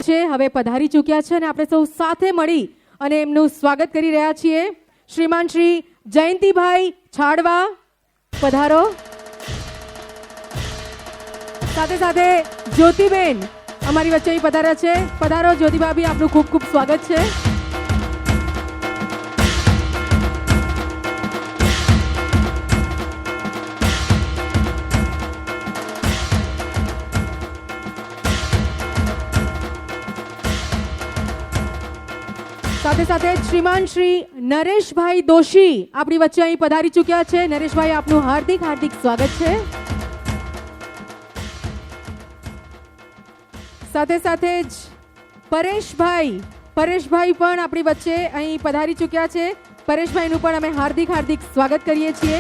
છે હવે પધારી ચૂક્યા છે અને આપણે સૌ સાથે મળી અને એમનું સ્વાગત કરી રહ્યા છીએ. શ્રીમાન શ્રી જયંતિભાઈ છાડવા પધારો. સાથે સાથે જ્યોતિબેન અમારી વચ્ચે પધાર્યા છે. પધારો જ્યોતિભાભી, આપનું ખૂબ ખૂબ સ્વાગત છે. સાથે સાથે શ્રીમાન શ્રી નરેશભાઈ દોશી આપણી વચ્ચે અહીં પધારી ચૂક્યા છે. નરેશભાઈ, આપનું હાર્દિક હાર્દિક સ્વાગત છે. સાથે સાથે જ પરેશભાઈ પણ આપણી વચ્ચે અહીં પધારી ચૂક્યા છે. પરેશભાઈનું પણ અમે હાર્દિક હાર્દિક સ્વાગત કરીએ છીએ.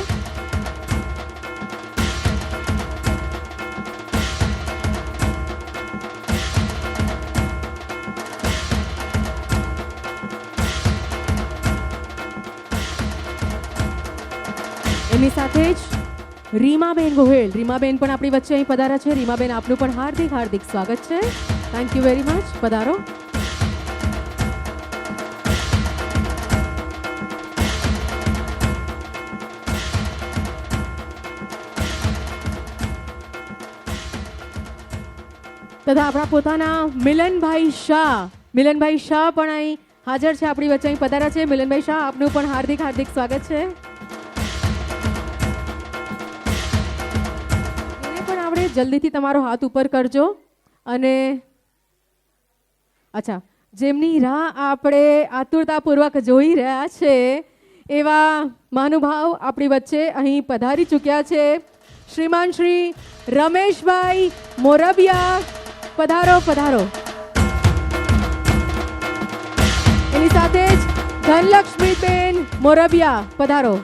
એની સાથે જ રીમાબેન ગોહિલ, રીમાબેન પણ આપણી વચ્ચે અહીં પધાર્યા છે. રીમાબેન, આપનું પણ હાર્દિક હાર્દિક સ્વાગત છે. Thank you very much. પધારો. તથા આપણા પોતાના મિલનભાઈ શાહ પણ અહીં હાજર છે, આપણી વચ્ચે અહીં પધાર્યા છે. મિલનભાઈ શાહ, આપનું પણ હાર્દિક હાર્દિક સ્વાગત છે. જલ્દીથી તમારો હાથ ઉપર કરજો. અને અચ્છા, જેમની રાહ આપણે આતુરતાપૂર્વક જોઈ રહ્યા છે એવા મહાનુભાવ આપણી વચ્ચે અહીં પધારી ચૂક્યા છે. શ્રીમાન શ્રી રમેશભાઈ મોરબિયા, પધારો પધારો. એની સાથે જ ધનલક્ષ્મીબેન મોરબિયા, પધારો.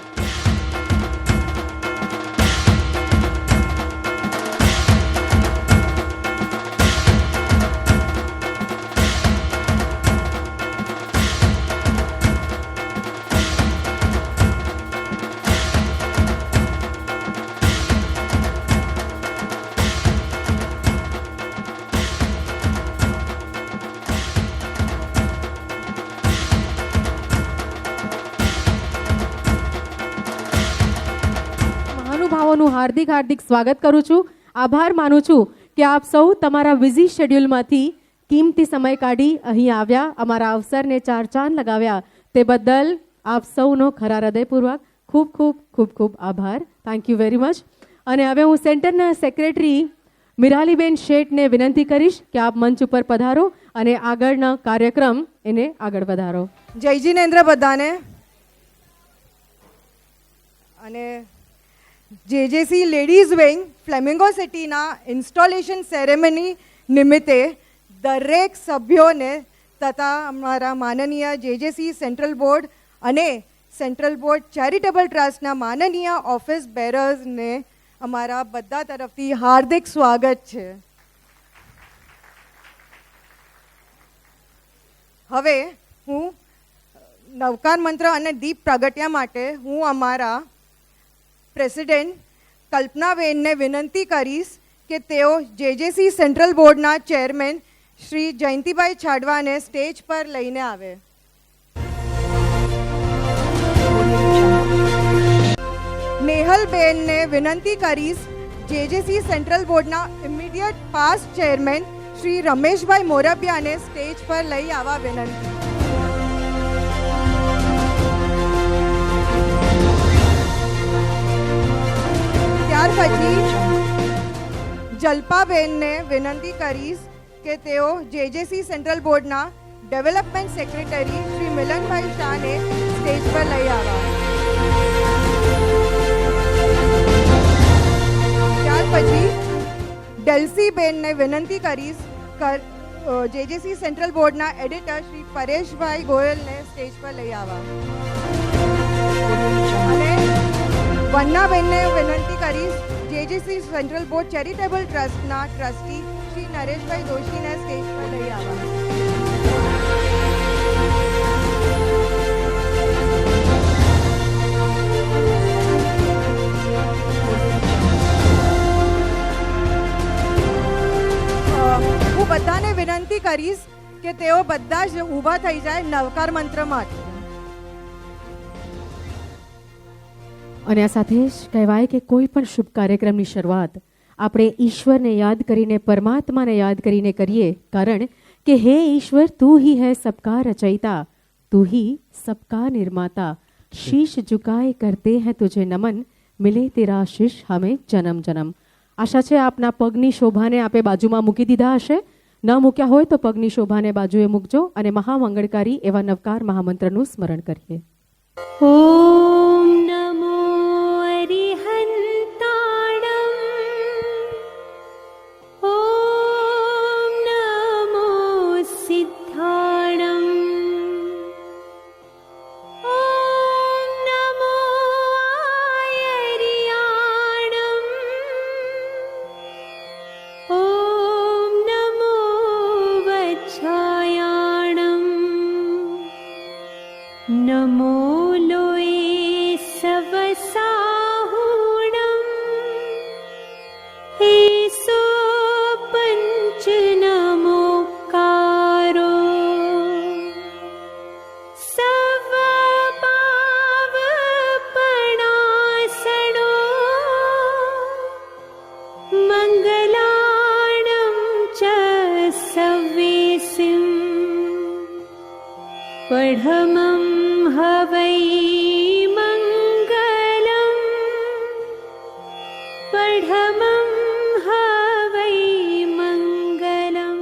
મહાનુભાવોનું હાર્દિક હાર્દિક સ્વાગત કરું છું. આભાર માનું છું કે આપ સૌ તમારા બિઝી શેડ્યુલમાંથી કિંમતી સમય કાઢી અહીં આવ્યા, અમારા અવસરને ચાર ચાંદ લગાવ્યા. તે બદલ આપ સૌનો ખરા હૃદયપૂર્વક ખૂબ ખૂબ ખૂબ ખૂબ આભાર. Thank you very much. અને હવે હું સેન્ટરના સેક્રેટરી મિરાલીબેન શેઠને વિનંતી કરીશ કે આપ મંચ ઉપર પધારો અને આગળના કાર્યક્રમ એને આગળ વધારો. જય જીનેન્દ્ર બધાને. અને જેજેસી લેડીઝ વિંગ ફ્લેમિંગો સિટીના ઇન્સ્ટોલેશન સેરેમની નિમિત્તે દરેક સભ્યોને તથા અમારા માનનીય જેજેસી સેન્ટ્રલ બોર્ડ અને સેન્ટ્રલ બોર્ડ ચેરિટેબલ ટ્રસ્ટના માનનીય ઓફિસ બેરર્સને અમારા બધા તરફથી હાર્દિક સ્વાગત છે. હવે હું નવકાર મંત્ર અને દીપ પ્રગટ્યા માટે હું અમારા પ્રેસિડેન્ટ કલ્પનાબેનને વિનંતી કરીશ કે તેઓ જેજેસી સેન્ટ્રલ બોર્ડના ચેરમેન શ્રી જયંતિભાઈ છાડવાને સ્ટેજ પર લઈને આવે. નેહલબેનને વિનંતી કરીશ જેજેસી સેન્ટ્રલ બોર્ડના immediate past chairman Shri Rameshbhai મોરબિયાને સ્ટેજ પર લઈ આવવા વિનંતી. ત્યાર પછી જલ્પાબેનને વિનંતી કરીશ કે તેઓ જેજેસી સેન્ટ્રલ બોર્ડના ડેવલપમેન્ટ સેક્રેટરી શ્રી મિલનભાઈ શાહને સ્ટેજ પર લઈ આવવા. ત્યાર પછી ડેલ્સીબેનને વિનંતી કરીશ જેજેસી સેન્ટ્રલ બોર્ડના એડિટર શ્રી પરેશભાઈ ગોયલને સ્ટેજ પર લઈ આવવા. અને વન્નાબેનને વિનંતી કરીશ જેજેસી સેન્ટ્રલ બોર્ડ ચેરિટેબલ ટ્રસ્ટના ટ્રસ્ટી શ્રી નરેશભાઈ દોશીને સ્ટેજ પર લઈ આવવા. હું બધાને વિનંતી કરીશ કે તેઓ બધા જ ઊભા થઈ જાય નવકાર મંત્ર માટે. અને આ સાથે જ કહેવાય કે કોઈ પણ શુભ કાર્યક્રમની શરૂઆત આપણે ઈશ્વરને યાદ કરીને, પરમાત્માને યાદ કરીને કરીએ, કારણ કે હે ઈશ્વર તું ही है सबका रचयिता, तू ही सबका निर्माता, शीश झुकाए करते हैं तुझे नमन, मिले तेरा आशीष हमें जन्म जन्म. આશા છે આપના પગની શોભાને આપે બાજુમાં મૂકી દીધા હશે. ન મૂક્યા હોય તો પગની શોભાને બાજુએ મૂકજો અને મહામંગળકારી એવા નવકાર મહામંત્રનું સ્મરણ કરીએ. ઓમ નમો અરિહંતાણમ, ઓમ નમો સિદ્ધાણમ, ઓમ નમો આયર્યાણમ, ઓમ નમો વચ્છાયાણમ, નમો લોય સવસાહુણમ, એસો પંચ નમોકારો, સવ પાવપણાસણો, મંગલાણમ ચ સવ્યેસિમ, પઢમં હવૈ મંગલમ, પઢમં હવૈ મંગલમ.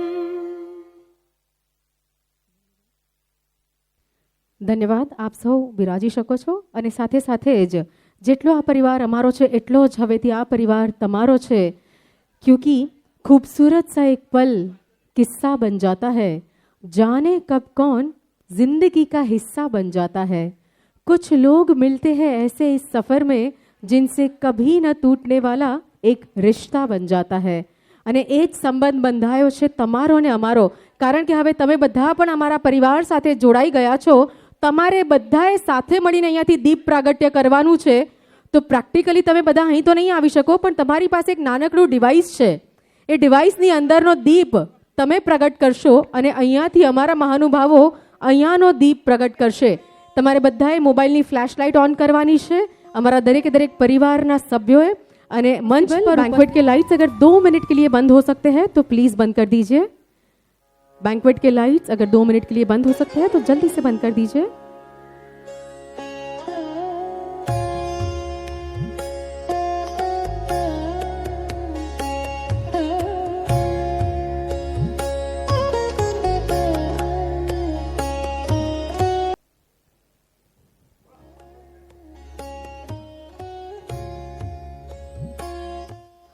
ધન્યવાદ. આપ સૌ બિરાજી શકો છો. અને સાથે સાથે જ જેટલો આ પરિવાર અમારો છે એટલો જ હવેથી આ પરિવાર તમારો છે. क्योंकि खूबसूरत सा एक पल किस्सा बन जाता है, जाने कब कौन जिंदगी का हिस्सा बन जाता है. कुछ लोग मिलते हैं ऐसे इस सफ़र में जिनसे कभी न टूटने वाला एक रिश्ता बन जाता है. અને એ જ સંબંધ બંધાયો છે તમારો ને અમારો. કારણ કે હવે તમે બધા પણ અમારા પરિવાર સાથે જોડાઈ ગયા છો. તમારે બધાએ સાથે મળીને અહીંયાથી દીપ પ્રાગટ્ય કરવાનું છે. તો પ્રેક્ટિકલી તમે બધા અહીં તો નહીં આવી શકો, પણ તમારી પાસે એક નાનકડું ડિવાઇસ છે. એ ડિવાઇસની અંદરનો દીપ તમે પ્રગટ કરશો અને અહીંયાથી અમારા મહાનુભાવો અહીંયાનો દીપ પ્રગટ કરશે. તમારે બધાએ મોબાઈલની ફ્લેશ લાઇટ ઓન કરવાની છે, અમારા દરેકે દરેક પરિવારના સભ્યોએ. અને मंच पर बैंक्वेट के लाइट्स अगर 2 मिनट के लिए बंद हो सकते हैं तो प्लीज बंद कर दीजिए. बैंक्वेट के लाइट्स अगर 2 मिनट के लिए बंद हो सकते हैं तो जल्दी से बंद कर दीजिए.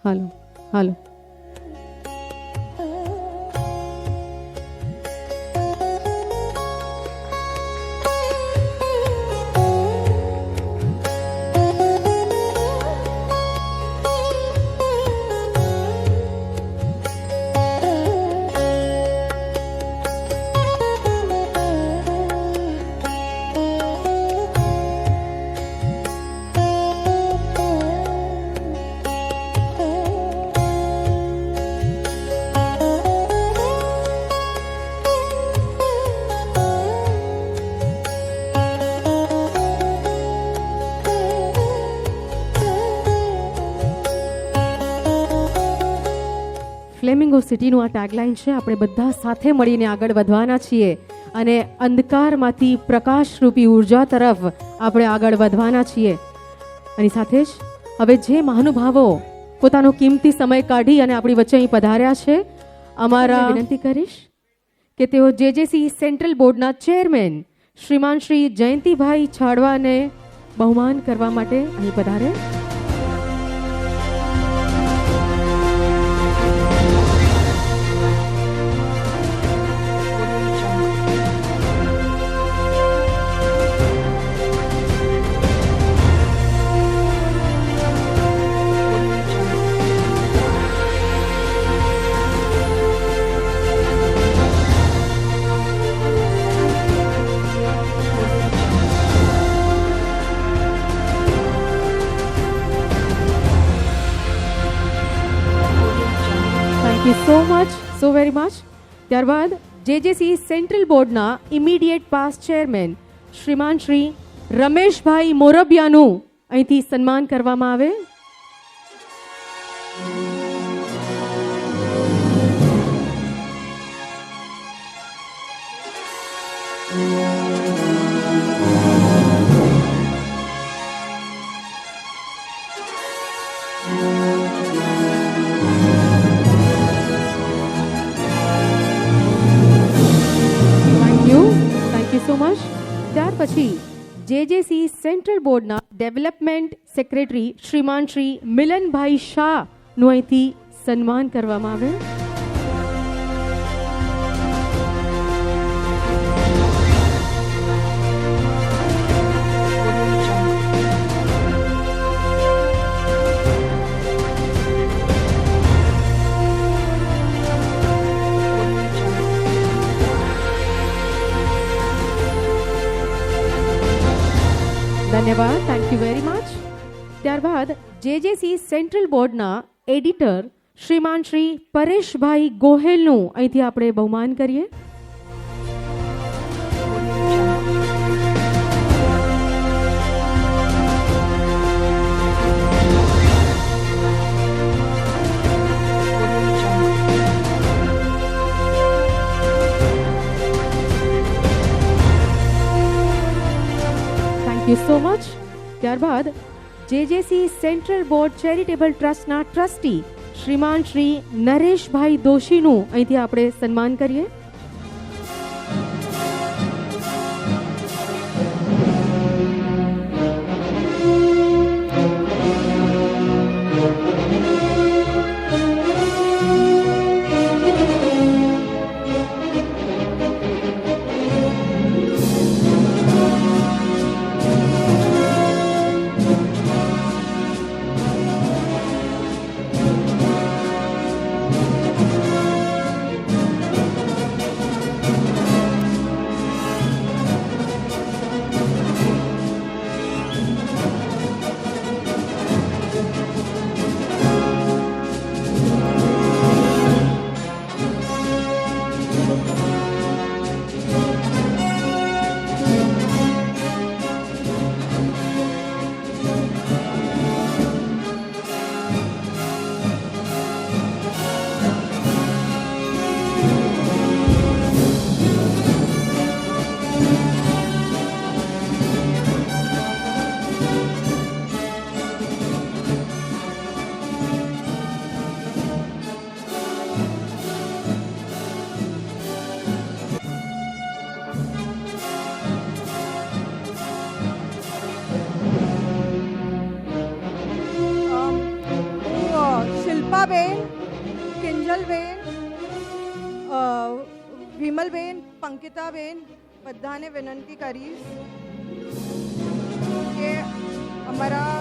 હાલો હાલો. ફ્લેમિંગો સિટીનું આ ટેગલાઇન છે. આપણે બધા સાથે મળીને આગળ વધવાના છીએ અને અંધકારમાંથી પ્રકાશરૂપી ઉર્જા તરફ આપણે આગળ વધવાના છીએ. અને સાથે જ હવે જે મહાનુભાવો પોતાનો કિંમતી સમય કાઢી અને આપણી વચ્ચે અહીં પધાર્યા છે, અમારા વિનંતી કરીશ કે તેઓ જેજેસી સેન્ટ્રલ બોર્ડના ચેરમેન શ્રીમાન શ્રી જયંતિભાઈ છાડવાને બહુમાન કરવા માટે અહીં પધારે. Thank you so much, so very much. ત્યારબાદ જેજેસી સેન્ટ્રલ બોર્ડના ઇમિડિયેટ પાસ્ટ ચેરમેન શ્રીમાન શ્રી રમેશભાઈ મોરબિયાનું અહીંથી સન્માન કરવામાં આવે. Thank you so much. ત્યાર પછી જેજેસી સેન્ટ્રલ બોર્ડના ડેવલપમેન્ટ સેક્રેટરી શ્રીમાન શ્રી મિલનભાઈ શાહનું અહીંથી સન્માન કરવામાં આવે. ધન્યવાદ. Thank you very much. ત્યારબાદ જેજેસી સેન્ટ્રલ બોર્ડના એડિટર શ્રીમાન શ્રી પરેશભાઈ ગોહેલનું અહીંથી આપણે બહુમાન કરીએ. Thank you so much. ત્યારબાદ જેજેસી સેન્ટ્રલ બોર્ડ ચેરિટેબલ ટ્રસ્ટના ટ્રસ્ટી શ્રીમાન શ્રી નરેશભાઈ દોશીનું અહીંથી આપણે સન્માન કરીએ. શિલ્પાબેન, કિંજલબેન, વિમલબેન, પંકિતાબેન બધાને વિનંતી કરીશ કે અમારા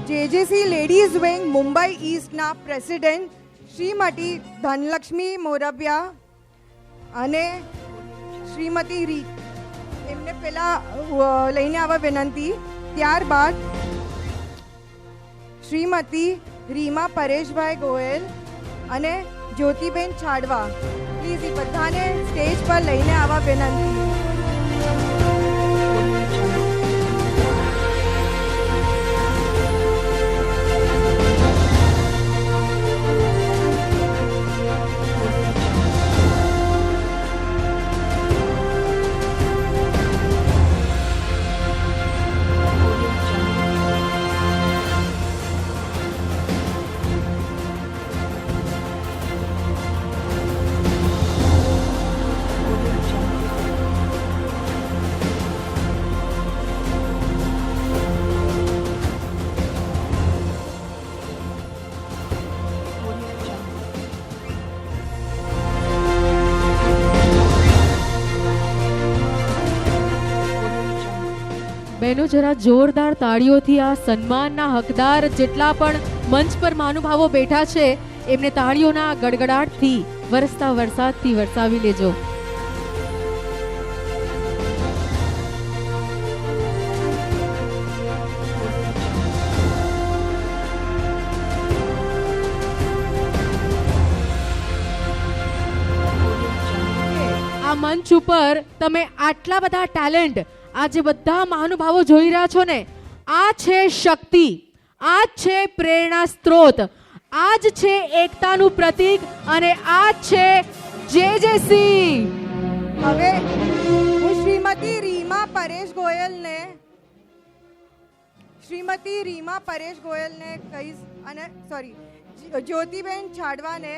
જેજેસી લેડીઝ વિંગ મુંબઈ ઈસ્ટના પ્રેસિડેન્ટ શ્રીમતી ધનલક્ષ્મી મોરબિયા અને શ્રીમતી રીત એમને પહેલા લઈને આવવા વિનંતી. ત્યારબાદ શ્રીમતી રીમા પરેશભાઈ ગોયલ અને જ્યોતિબેન છાડવા પ્લીઝ એ બધાને સ્ટેજ પર લઈને આવવા વિનંતી. બહેનો જરા જોરદાર તાળીઓથી આ સન્માનના હકદાર જેટલા પણ મંચ પર મહાનુભાવો બેઠા છે એમને તાળીઓના ગડગડાટથી વરસતા વરસાદથી વરસાવી લેજો. મંચ ઉપર તમે આટલા બધા ટેલેન્ટ, આ જે બધા મહાનુભાવો જોઈ રહ્યા છો ને, આ છે શક્તિ, આ છે પ્રેરણા સ્ત્રોત, આ જ છે એકતાનું પ્રતીક અને આ જ છે જેજેસી. હવે હું શ્રીમતી રીમા પરેશ ગોયલને કહીશ અને જ્યોતિબેન છાડવાને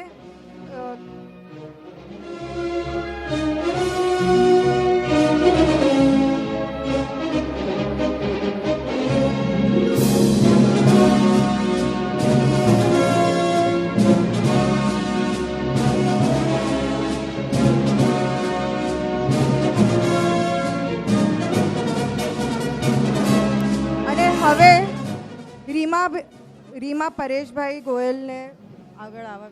અને હવે રીમા પરેશભાઈ ગોયલને આગળ આવવા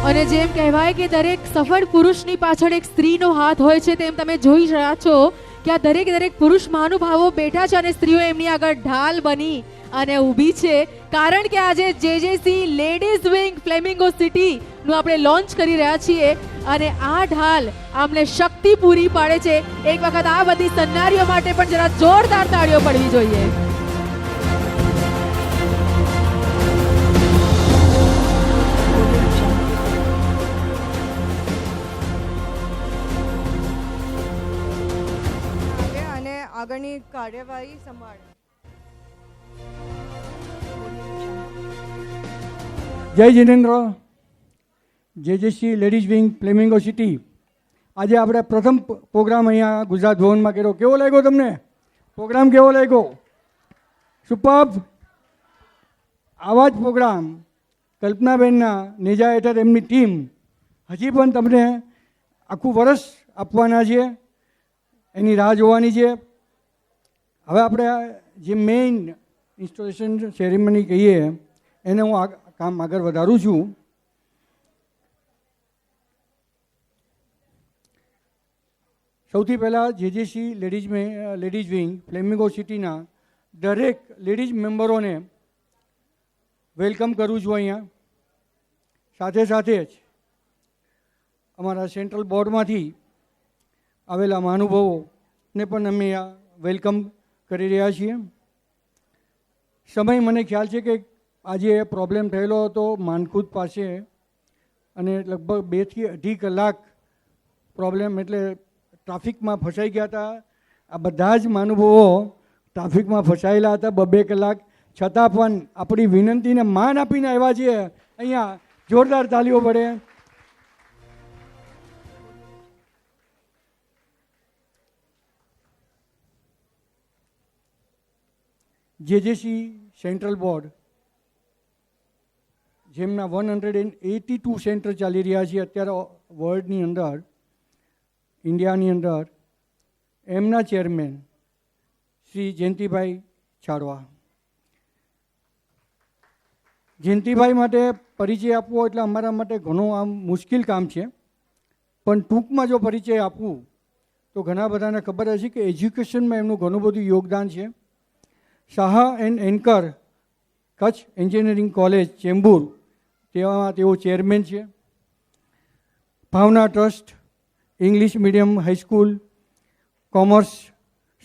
અને જેમ કહેવાય કે દરેક સફળ પુરુષની પાછળ એક સ્ત્રીનો હાથ હોય છે, તેમ તમે જોઈ રહ્યા છો કે આ દરેક પુરુષ મહાનુભાવો બેઠા છે અને સ્ત્રીઓ એમની આગળ ઢાલ બની અને ઊભી છે, કારણ કે આજે જેજેસી લેડીઝ વિંગ ફ્લેમિંગો સિટી નું આપણે લોન્ચ કરી રહ્યા છીએ અને આ ઢાલ આમને શક્તિ પૂરી પાડે છે. એક વખત આ બધી સન્નારીઓ માટે પણ જરા જોરદાર તાળીઓ પડવી જોઈએ. અને આગળની કાર્યવાહી સંભાળે. જય Jinendra. જેજેસી ladies wing flamingo city, આજે આપણે પ્રથમ પ્રોગ્રામ અહીંયા ગુજરાત ભવનમાં કર્યો. કેવો લાગ્યો તમને પ્રોગ્રામ? કેવો લાગ્યો? સુપર્બ. આવા જ પ્રોગ્રામ કલ્પનાબેનના નેજા હેઠળ એમની ટીમ હજી પણ તમને આખું વર્ષ આપવાના છે, એની રાહ જોવાની છે. હવે આપણે જે મેઇન ઇન્સ્ટોલેશન સેરેમની કહીએ એને હું કામ આગળ વધારું છું. સૌથી પહેલાં જેજેસી લેડીઝ વિંગ ફ્લેમિંગો સિટીના દરેક લેડીઝ મેમ્બરોને વેલકમ કરું છું અહીંયા. સાથે જ અમારા સેન્ટ્રલ બોર્ડમાંથી આવેલા મહાનુભાવોને પણ અમે વેલકમ કરી રહ્યા છીએ. સમય મને ખ્યાલ છે કે આજે પ્રોબ્લેમ થયેલો હતો માનખુદ પાસે અને લગભગ 2 થી 2.5 કલાક પ્રોબ્લેમ, એટલે ટ્રાફિકમાં ફસાઈ ગયા હતા. આ બધા જ મહાનુભાવો ટ્રાફિકમાં ફસાયેલા હતા 2-2 કલાક, છતાં પણ આપણી વિનંતીને માન આપીને આવ્યા છીએ. અહીંયા જોરદાર તાલીઓ પડે. જેજેસી સેન્ટ્રલ બોર્ડ જેમના 182 સેન્ટર ચાલી રહ્યા છે અત્યારે વર્લ્ડની અંદર, ઇન્ડિયાની અંદર, એમના ચેરમેન શ્રી જયંતિભાઈ છાડવા. જયંતિભાઈ માટે પરિચય આપવો એટલે અમારા માટે ઘણું આમ મુશ્કેલ કામ છે, પણ ટૂંકમાં જો પરિચય આપવું તો ઘણા બધાને ખબર હશે કે એજ્યુકેશનમાં એમનું ઘણું બધું યોગદાન છે. Shah and anchor Kutch engineering college Chembur, તેમાં તેઓ ચેરમેન છે. Bhavna trust English medium high school, commerce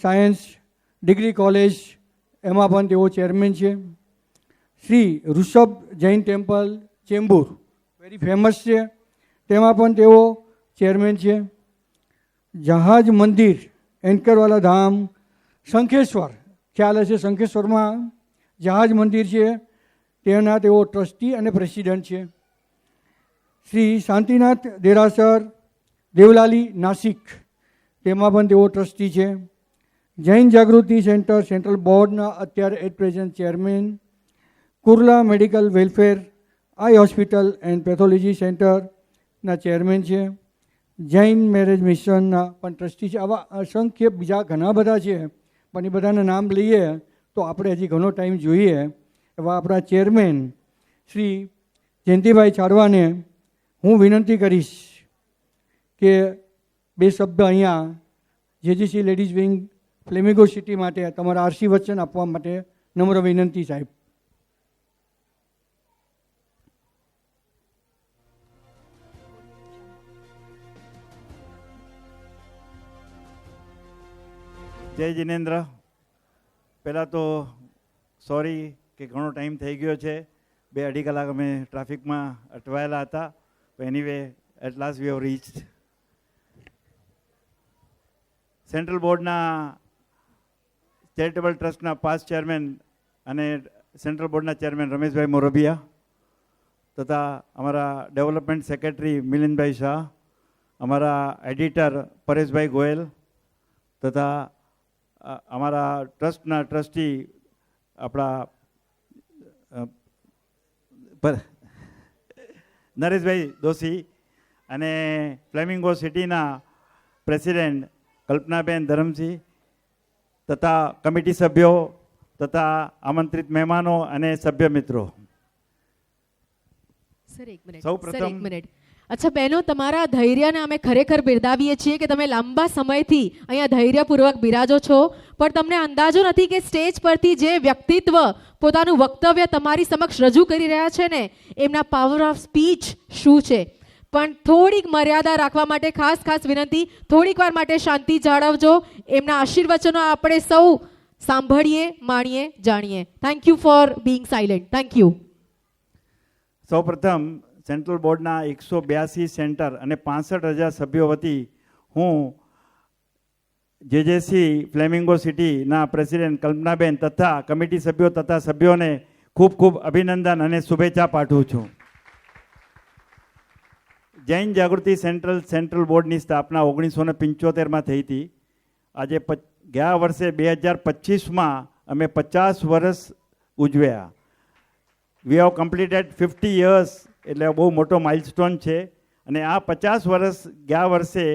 science degree college, એમાં પણ તેઓ ચેરમેન છે. Shri Rishabh Jain temple Chembur very famous છે, તેમાં પણ તેઓ ચેરમેન છે. જહાજ મંદિર એન્કરવાલા ધામ શંખેશ્વર, ખ્યાલ હશે શંખેશ્વરમાં જહાજ મંદિર છે, તેના તેઓ ટ્રસ્ટી અને પ્રેસિડેન્ટ છે. શ્રી શાંતિનાથ દેરાસર દેવલાલી નાસિક, તેમાં પણ તેઓ ટ્રસ્ટી છે. જૈન જાગૃતિ સેન્ટર સેન્ટ્રલ બોર્ડના અત્યારે at present chairman. Kurla medical welfare eye hospital and pathology સેન્ટરના ચેરમેન છે. જૈન મેરેજ મિશનના પણ ટ્રસ્ટી છે. આવા અસંખ્ય બીજા ઘણા બધા છે, પણ એ બધાના નામ લઈએ તો આપણે હજી ઘણો ટાઈમ જોઈએ. એવા આપણા ચેરમેન શ્રી જયંતિભાઈ ચાડવાને હું વિનંતી કરીશ કે બે શબ્દ અહીંયા જેજીસી લેડીઝ વિંગ ફ્લેમિંગો સિટી માટે તમારા આશીર્વચન આપવા માટે નમ્ર વિનંતી સાહેબ. જય જિનેન્દ્ર. પહેલાં તો સોરી કે ઘણો ટાઈમ થઈ ગયો છે. 2-2.5 કલાક અમે ટ્રાફિકમાં અટવાયેલા હતા. Anyway at last we have reached. Central બોર્ડના ચેરિટેબલ ટ્રસ્ટના પાસ્ટ ચેરમેન અને સેન્ટ્રલ બોર્ડના ચેરમેન રમેશભાઈ મોરબિયા તથા અમારા ડેવલપમેન્ટ સેક્રેટરી મિલિંદભાઈ શાહ, અમારા એડિટર પરેશભાઈ ગોયલ તથા અમારા ટ્રસ્ટના ટ્રસ્ટી આપણા નરેશભાઈ દોશી અને ફ્લેમિંગો સિટીના પ્રેસિડેન્ટ કલ્પનાબેન ધરમસિંહ તથા કમિટી સભ્યો તથા આમંત્રિત મહેમાનો અને સભ્ય મિત્રો. સર એક મિનિટ, સૌપ્રથમ- સર એક મિનિટ. અચ્છા બહેનો, તમારા ધૈર્યને અમે ખરેખર બિરદાવીએ છીએ કે તમે લાંબા સમયથી અહીંયા ધૈર્યપૂર્વક બિરાજો છો, પણ તમને અંદાજો નથી કે સ્ટેજ પરથી જે વ્યક્તિત્વ પોતાનું વક્તવ્ય તમારી સમક્ષ રજૂ કરી રહ્યા છે ને, એમના પાવર ઓફ સ્પીચ શું છે. પણ થોડીક મર્યાદા રાખવા માટે ખાસ વિનંતી, થોડીક વાર માટે શાંતિ જાળવજો. એમના આશીર્વચનો આપણે સૌ સાંભળીએ, માણીએ, જાણીએ. Thank you for being silent. Thank you. સૌપ્રથમ સેન્ટ્રલ બોર્ડના 182 સેન્ટર અને 65,000 સભ્યો વતી હું જેજેસી ફ્લેમિંગો સિટીના પ્રેસિડેન્ટ કલ્પનાબેન તથા કમિટી સભ્યો તથા સભ્યોને ખૂબ ખૂબ અભિનંદન અને શુભેચ્છા પાઠવું છું. જૈન જાગૃતિ સેન્ટ્રલ બોર્ડની સ્થાપના 1975માં થઈ હતી. આજે ગયા વર્ષે 2025માં અમે 50 વર્ષ ઉજવ્યા. વી હેવ કમ્પ્લીટેડ 50 years, એટલે બહુ મોટો માઇલસ્ટોન છે. અને આ 50 વર્ષ ગયા વર્ષે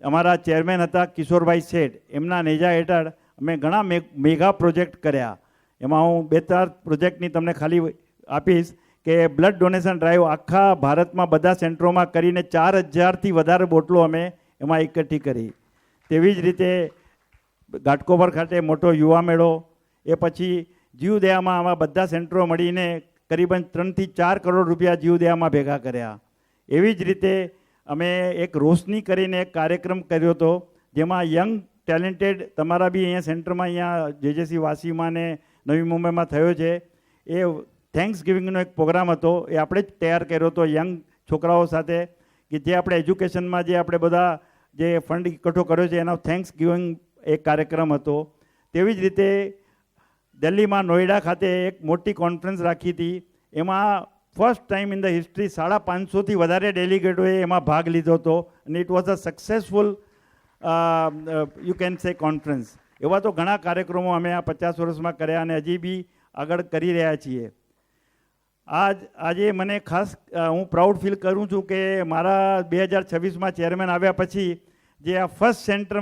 અમારા ચેરમેન હતા કિશોરભાઈ શેઠ, એમના નેજા હેઠળ અમે ઘણા મેગા પ્રોજેક્ટ કર્યા. એમાં હું 2-4 પ્રોજેક્ટની તમને ખાલી આપીશ કે બ્લડ ડોનેશન ડ્રાઈવ આખા ભારતમાં બધા સેન્ટરોમાં કરીને 4,000થી વધારે બોટલો અમે એમાં એકઠી કરી. તેવી જ રીતે ઘાટકોપર ખાતે મોટો યુવા મેળો, એ પછી જીવદયામાં આમાં બધા સેન્ટરો મળીને કરીબન 3 થી 4 કરોડ રૂપિયા જીવદયામાં ભેગા કર્યા. એવી જ રીતે અમે એક રોશની કરીને એક કાર્યક્રમ કર્યો હતો, જેમાં યંગ ટેલેન્ટેડ તમારા બી અહીંયા સેન્ટરમાં અહીંયા જેજેસી વાસીમાં ને નવી મુંબઈમાં થયો છે. એ થેન્ક્સ ગિવિંગનો એક પ્રોગ્રામ હતો, એ આપણે જ તૈયાર કર્યો હતો યંગ છોકરાઓ સાથે, કે જે આપણે એજ્યુકેશનમાં જે આપણે બધા જે ફંડ એકઠો કર્યો છે એનો થેન્ક્સ ગિવિંગ એક કાર્યક્રમ હતો. તેવી જ રીતે દિલ્હીમાં નોઈડા ખાતે એક મોટી કોન્ફરન્સ રાખી હતી. એમાં first time in the history 550થી વધારે ડેલિગેટોએ એમાં ભાગ લીધો હતો અને it was a successful you can say conference. એવા તો ઘણા કાર્યક્રમો અમે આ 50 વર્ષમાં કર્યા અને હજી બી આગળ કરી રહ્યા છીએ. આજે મને ખાસ હું પ્રાઉડ ફીલ કરું છું કે મારા 2026માં ચેરમેન આવ્યા પછી જે આ ફર્સ્ટ સેન્ટર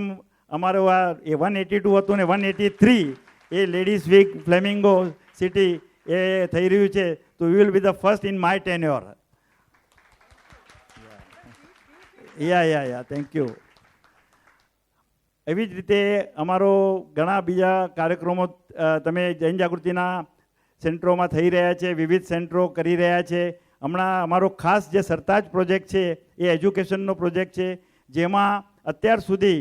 અમારો આ 182 હતું ને 183 એ લેડીઝ વીક ફ્લેમિંગો સિટી એ થઈ રહ્યું છે. તો we will be the first in my tenure. Yeah thank you. એવી જ રીતે અમારો ઘણા બીજા કાર્યક્રમો તમે જૈન જાગૃતિના સેન્ટરોમાં થઈ રહ્યા છે, વિવિધ સેન્ટરો કરી રહ્યા છે. હમણાં અમારો ખાસ જે સરતાજ પ્રોજેક્ટ છે એ એજ્યુકેશનનો પ્રોજેક્ટ છે, જેમાં અત્યાર સુધી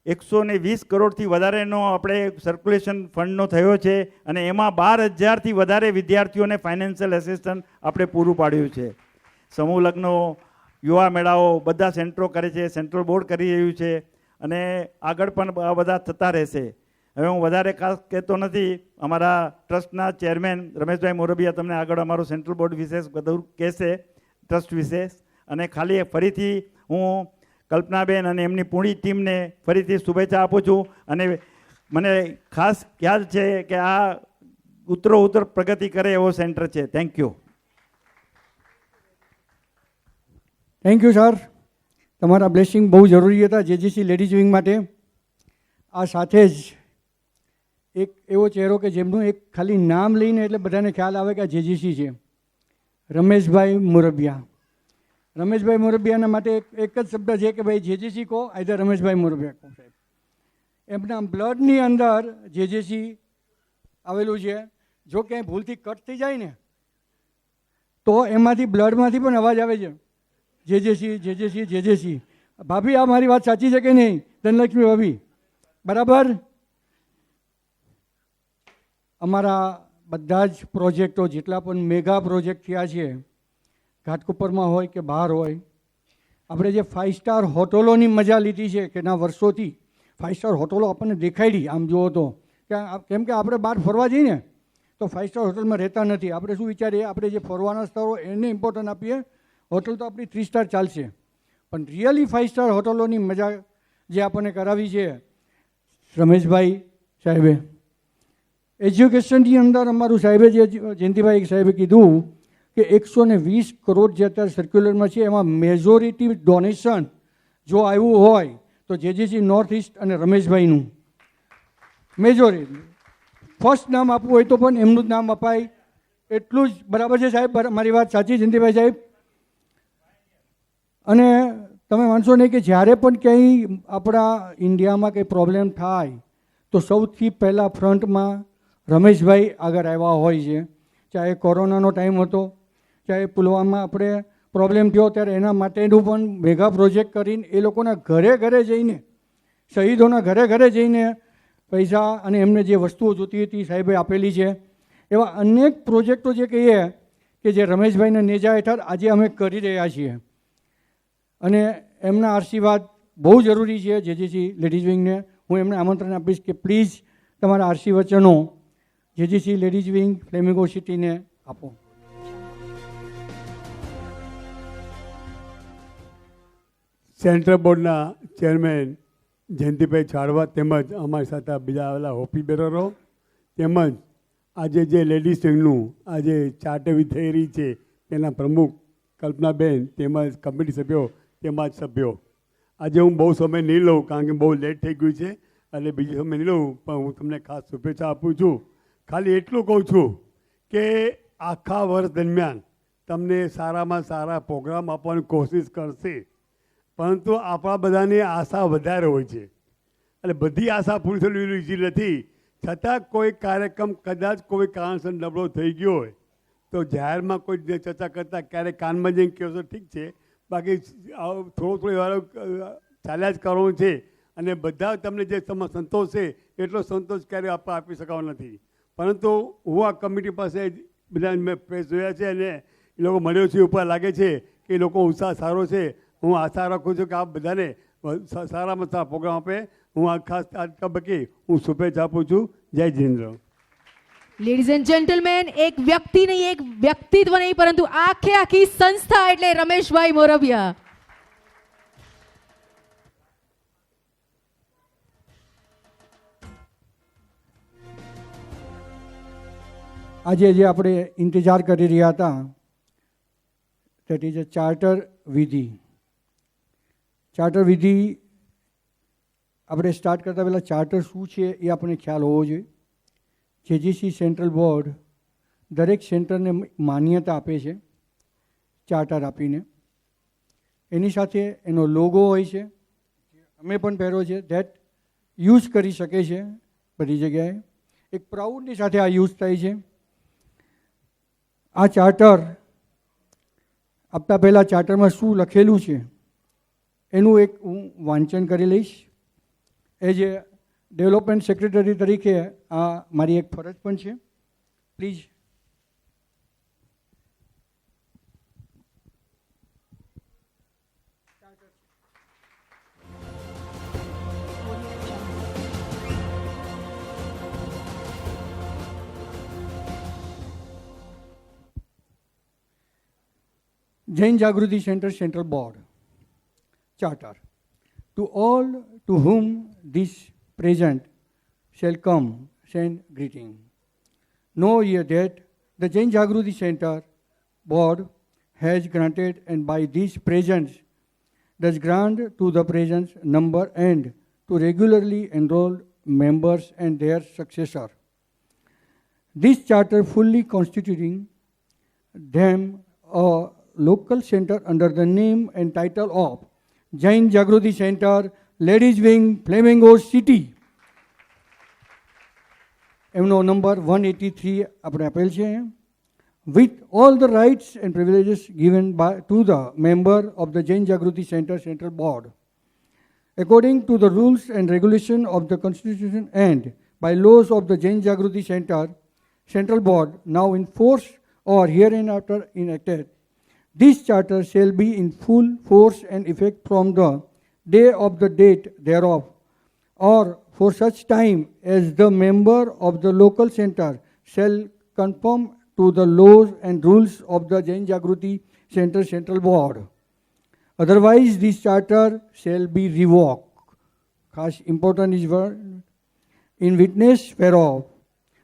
120 કરોડથી વધારેનો આપણે સર્ક્યુલેશન ફંડનો થયો છે અને એમાં 12,000થી વધારે વિદ્યાર્થીઓને ફાઇનાન્શિયલ એસિસ્ટન્સ આપણે પૂરું પાડ્યું છે. સમૂહ લગ્નો, યુવા મેળાઓ બધા સેન્ટરો કરે છે, સેન્ટ્રલ બોર્ડ કરી રહ્યું છે અને આગળ પણ આ બધા થતા રહેશે. હવે હું વધારે ખાસ કહેતો નથી. અમારા ટ્રસ્ટના ચેરમેન રમેશભાઈ મોરબિયા તમને આગળ અમારું સેન્ટ્રલ બોર્ડ વિશે બધું કહેશે, ટ્રસ્ટ વિશે. અને ખાલી ફરીથી હું કલ્પનાબેન અને એમની પૂરી ટીમને ફરીથી શુભેચ્છા આપું છું. અને મને ખાસ ખ્યાલ છે કે આ ઉત્તરોત્તર પ્રગતિ કરે એવો સેન્ટર છે. Thank you. Thank you sir. તમારા બ્લેસિંગ બહુ જરૂરી હતા જેજીસી લેડીઝ વિંગ માટે. આ સાથે જ એક એવો ચહેરો કે જેમનું એક ખાલી નામ લઈને એટલે બધાને ખ્યાલ આવે કે આ જેજીસી છે. રમેશભાઈ મોરબિયા. રમેશભાઈ મોરબિયાના માટે એક જ શબ્દ છે કે ભાઈ જેજીસી કહો, આઈધર રમેશભાઈ મોરબિયા કહો સાહેબ. એમના બ્લડની અંદર જેજીસી આવેલું છે. જો ક્યાંય ભૂલથી કટ થઈ જાય ને તો એમાંથી બ્લડમાંથી પણ અવાજ આવે છે, જેજેસી જેજેસી જેજેસી. ભાભી આ મારી વાત સાચી છે કે નહીં? ધનલક્ષ્મી ભાભી બરાબર? અમારા બધા જ પ્રોજેક્ટો જેટલા પણ મેગા પ્રોજેક્ટ થયા છે, ઘાટકોપરમાં હોય કે બહાર હોય, આપણે જે 5 સ્ટાર હોટલોની મજા લીધી છે કે ના વર્ષોથી 5 સ્ટાર હોટલો આપણને દેખાડી આમ જુઓ તો, કેમ કે આપણે બહાર ફરવા જઈએ ને તો 5 સ્ટાર હોટલમાં રહેતા નથી. આપણે શું વિચારીએ, આપણે જે ફરવાના સ્થળો એને ઇમ્પોર્ટન્ટ આપીએ. હોટલ તો આપણી 3 સ્ટાર ચાલશે, પણ રિયલી 5 સ્ટાર હોટલોની મજા જે આપણને કરાવી છે રમેશભાઈ સાહેબે. એજ્યુકેશનની અંદર અમારું સાહેબે જે જયંતિભાઈ સાહેબે કીધું કે 120 કરોડ જે અત્યારે સર્ક્યુલરમાં છે એમાં મેજોરિટી ડોનેશન જો આવ્યું હોય તો જેજીસી નોર્થ ઇસ્ટ અને રમેશભાઈનું મેજોરિટી. ફર્સ્ટ નામ આપવું હોય તો પણ એમનું જ નામ અપાય એટલું જ બરાબર છે સાહેબ. મારી વાત સાચી જયંતિભાઈ સાહેબ? અને તમે માનશો નહીં કે જ્યારે પણ ક્યાંય આપણા ઇન્ડિયામાં કંઈ પ્રોબ્લેમ થાય તો સૌથી પહેલાં ફ્રન્ટમાં રમેશભાઈ આગળ આવ્યા હોય છે. ચાહે કોરોનાનો ટાઈમ હતો, ચાહે પુલવામામાં આપણે પ્રોબ્લેમ થયો ત્યારે એના માટેનું પણ મેગા પ્રોજેક્ટ કરીને એ લોકોના ઘરે ઘરે જઈને, શહીદોના ઘરે ઘરે જઈને પૈસા અને એમને જે વસ્તુઓ જોતી હતી સાહેબે આપેલી છે. એવા અનેક પ્રોજેક્ટો જે કહીએ કે જે રમેશભાઈના નેજા હેઠળ આજે અમે કરી રહ્યા છીએ. અને એમના આશીર્વાદ બહુ જરૂરી છે જેજીસી લેડીઝ વિંગને. હું એમને આમંત્રણ આપીશ કે પ્લીઝ તમારા આશીર્વચનો જેજીસી લેડીઝ વિંગ ફ્લેમિંગો સિટીને આપો. સેન્ટ્રલ બોર્ડના ચેરમેન જયંતિભાઈ છાડવા તેમજ અમારી સાથે બીજા આવેલા હોપી બેરરો તેમજ આજે જે લેડીઝ વિંગનું આજે ચાર્ટરવી થઈ રહી છે તેના પ્રમુખ કલ્પનાબેન તેમજ કમિટી સભ્યો તેમજ સભ્યો. આજે હું બહુ સમય નહીં લઉં કારણ કે બહુ લેટ થઈ ગયું છે એટલે બીજો સમય નહીં લઉં, પણ હું તમને ખાસ શુભેચ્છા આપું છું. ખાલી એટલું કહું છું કે આખા વર્ષ દરમિયાન તમને સારામાં સારા પ્રોગ્રામ આપવાની કોશિશ કરશે, પરંતુ આપણા બધાની આશા વધારે હોય છે એટલે બધી આશા પૂરી થયેલી ઈઝી નથી. છતાં કોઈ કાર્યક્રમ કદાચ કોઈ કારણસર નબળો થઈ ગયો હોય તો જાહેરમાં કોઈ ચર્ચા કરતાં ક્યારેક કાનમાં જઈને કહો તો ઠીક છે, બાકી થોડો વાર ચાલ્યા જ કરવાનું છે. અને બધા તમને જે સંતોષ છે એટલો સંતોષ ક્યારેય આપણે આપી શકાતો નથી. પરંતુ હું આ કમિટી પાસે બધા મેં ફેસ જોયા છે અને એ લોકો મળ્યો છે, ઉપર લાગે છે કે એ લોકો ઉત્સાહ સારો છે. હું આશા રાખું છું કે આપ બધાને સારામાં સારા પ્રોગ્રામ આપે. હું આ ખાસ આ તબક્કે હું શુભેચ્છા આપું છું. જય જિનેન્દ્ર. લેડીઝ એન્ડ જેન્ટલમેન, એક વ્યક્તિ નહીં, એક વ્યક્તિત્વ નહીં, પરંતુ આખી સંસ્થા એટલે રમેશભાઈ મોરબિયા. આજે જે આપણે ઇંતજાર કરી રહ્યા હતા દેટ ઇઝ અ ચાર્ટર વિધિ. ચાર્ટર વિધિ આપણે સ્ટાર્ટ કરતાં પહેલાં ચાર્ટર શું છે એ આપણને ખ્યાલ હોવો જોઈએ. જેજીસી સેન્ટ્રલ બોર્ડ દરેક સેન્ટરને માન્યતા આપે છે ચાર્ટર આપીને. એની સાથે એનો લોગો હોય છે, અમે પણ પહેર્યો છે, ધેટ યુઝ કરી શકે છે બધી જગ્યાએ. એક પ્રાઉડની સાથે આ યુઝ થાય છે. આ ચાર્ટર આપતા પહેલાં ચાર્ટરમાં શું લખેલું છે એનું એક હું વાંચન કરી લઈશ. એઝ એ ડેવલપમેન્ટ સેક્રેટરી તરીકે આ મારી એક ફરજ પણ છે. Please. Jain Jagruti centre central board charter. To all to whom this present shall come, send greeting. Know ye that the Jain Jagruti Center Board has granted and by these presents does grant to the present number and to regularly enrolled members and their successor. This charter fully constituting them a local center under the name and title of Jain Jagruti Center, Ladies Wing, Flamingo City. એમનો number 183 આપણે આપેલ છે. With all the rights and privileges given to the member of the Jain Jagruti Center Central Board, according to the rules and regulation of the Constitution and by laws of the Jain Jagruti Center Central Board now in force or hereinafter enacted, this charter shall be in full force and effect from the day of the date thereof, or for such time as the member of the local center shall conform to the laws and rules of the Jain Jagruti Center Central Board. Otherwise, this charter shall be revoked. Khas important is word. In witness whereof,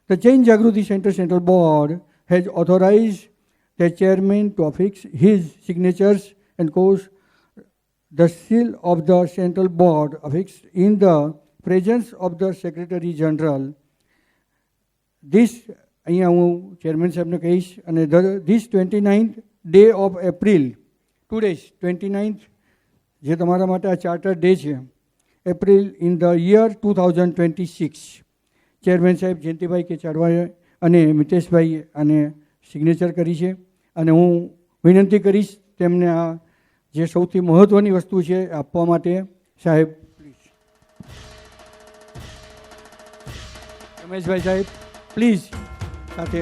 the Jain Jagruti Center Central Board has authorized the chairman to affix his signatures and cause the seal of the Central Board affixed in the presence of the Secretary General. This, અહીંયા હું chairman સાહેબને કહીશ, અને this 29th day of April, 2 days, 29th, જે તમારા માટે આ charter day છે, April in the year 2026. Chairman સાહેબ જયંતિભાઈ કે ચાડવાએ અને મિતેશભાઈ આને સિગ્નેચર કરી છે, અને હું વિનંતી કરીશ તેમને આ જે સૌથી મહત્ત્વની વસ્તુ છે આપવા માટે. સાહેબ પ્લીઝ, રમેશભાઈ સાહેબ પ્લીઝ સાથે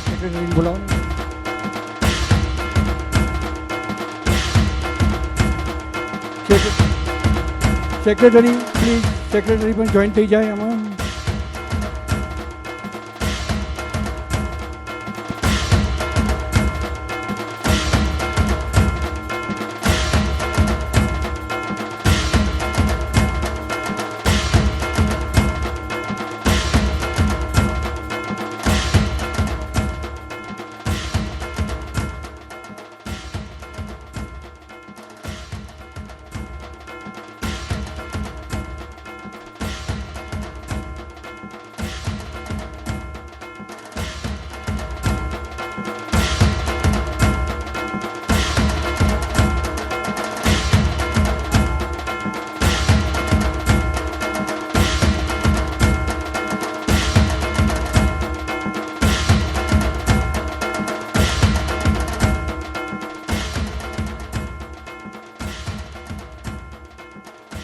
સેક્રેટરીને બોલાવો. સેક્રેટરી પ્લીઝ, સેક્રેટરી પણ જોઈન થઈ જાય આમાં.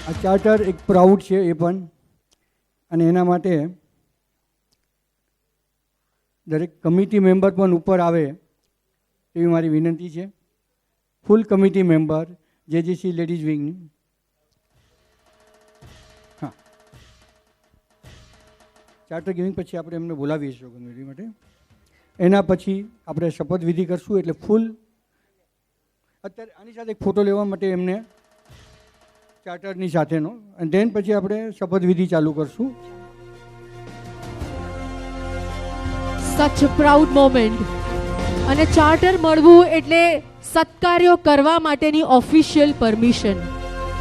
આ ચાર્ટર એક પ્રાઉડ છે એ પણ, અને એના માટે દરેક કમિટી મેમ્બર પણ ઉપર આવે એવી મારી વિનંતી છે. ફૂલ કમિટી મેમ્બર જેજીસી લેડીઝ વિંગની. હા, ચાર્ટર ગિવિંગ પછી આપણે એમને બોલાવીશું કમિટી માટે. એના પછી આપણે શપથવિધિ કરશું, એટલે ફૂલ અત્યારે આની સાથે એક ફોટો લેવા માટે એમને ચાર્ટરની સાથેનો, અને ધેન પછી આપણે શપથવિધિ ચાલુ કરશું. સચ પ્રાઉડ મોમેન્ટ. અને ચાર્ટર મળવું એટલે સત્કાર્યો કરવા માટેની official permission.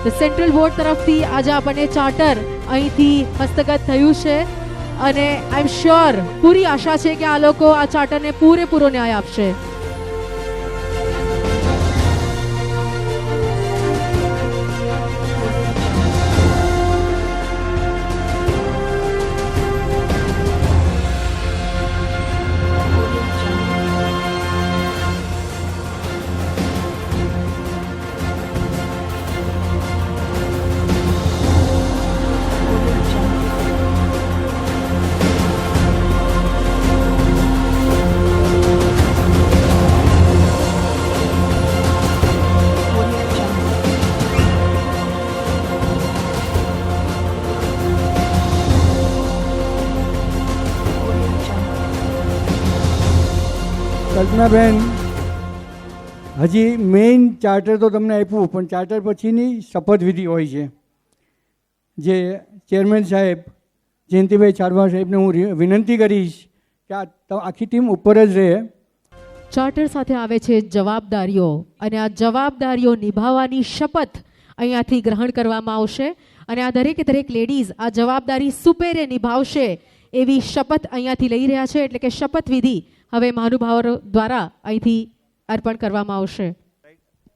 The central board તરફથી આજે આપણને ચાર્ટર અહીંથી હસ્તગત થયું છે, અને આઈ એમ શ્યોર, પૂરી આશા છે કે આ લોકો આ ચાર્ટરને પૂરેપૂરો ન્યાય આપશે. કલ્પનાબેન હજી મેઇન ચાર્ટર તો તમને આપ્યું, પણ ચાર્ટર પછીની શપથવિધિ હોય છે, જે ચેરમેન સાહેબ જયંતિભાઈ ચારવા સાહેબને હું વિનંતી કરીશ કે આ આખી ટીમ ઉપર જ રહે. ચાર્ટર સાથે આવે છે જવાબદારીઓ, અને આ જવાબદારીઓ નિભાવવાની શપથ અહીંયાથી ગ્રહણ કરવામાં આવશે, અને આ દરેકે દરેક લેડીઝ આ જવાબદારી સુપેરે નિભાવશે એવી શપથ અહીંયાથી લઈ રહ્યા છે. એટલે કે શપથવિધિ હવે મહાનુભાવો દ્વારા અહીંથી અર્પણ કરવામાં આવશે.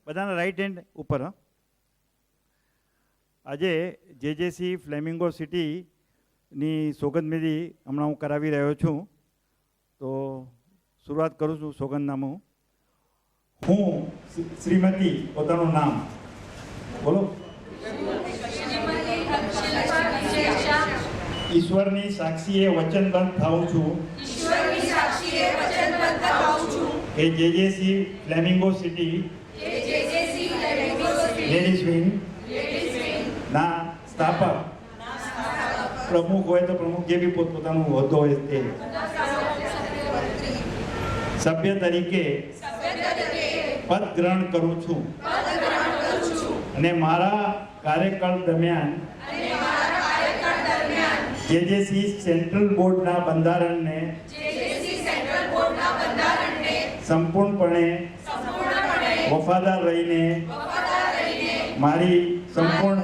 બધાના રાઈટ હેન્ડ ઉપર. આજે જેજેસી ફ્લેમિંગો સિટીની સોગંદવિધિ હમણાં હું કરાવી રહ્યો છું. તો શરૂઆત કરું છું સોગંદનામું. હું શ્રીમતી, પોતાનું નામ બોલો. ઈશ્વરની સાક્ષીએ વચનબદ્ધ થાઉં છું કે જેજેસી ફ્લેમિંગો સિટી લેડીઝ વિંગ ના સ્થાપક પ્રમુખ હોય તો પ્રમુખ, જે બી પોતપોતાનું હોદ્દો હોય તે, સભ્ય તરીકે પદ ગ્રહણ કરું છું અને મારા કાર્યકાળ દરમિયાન જેજેસી સેન્ટ્રલ બોર્ડના બંધારણને સંપૂર્ણપણે વફાદાર રહીને મારી સંપૂર્ણ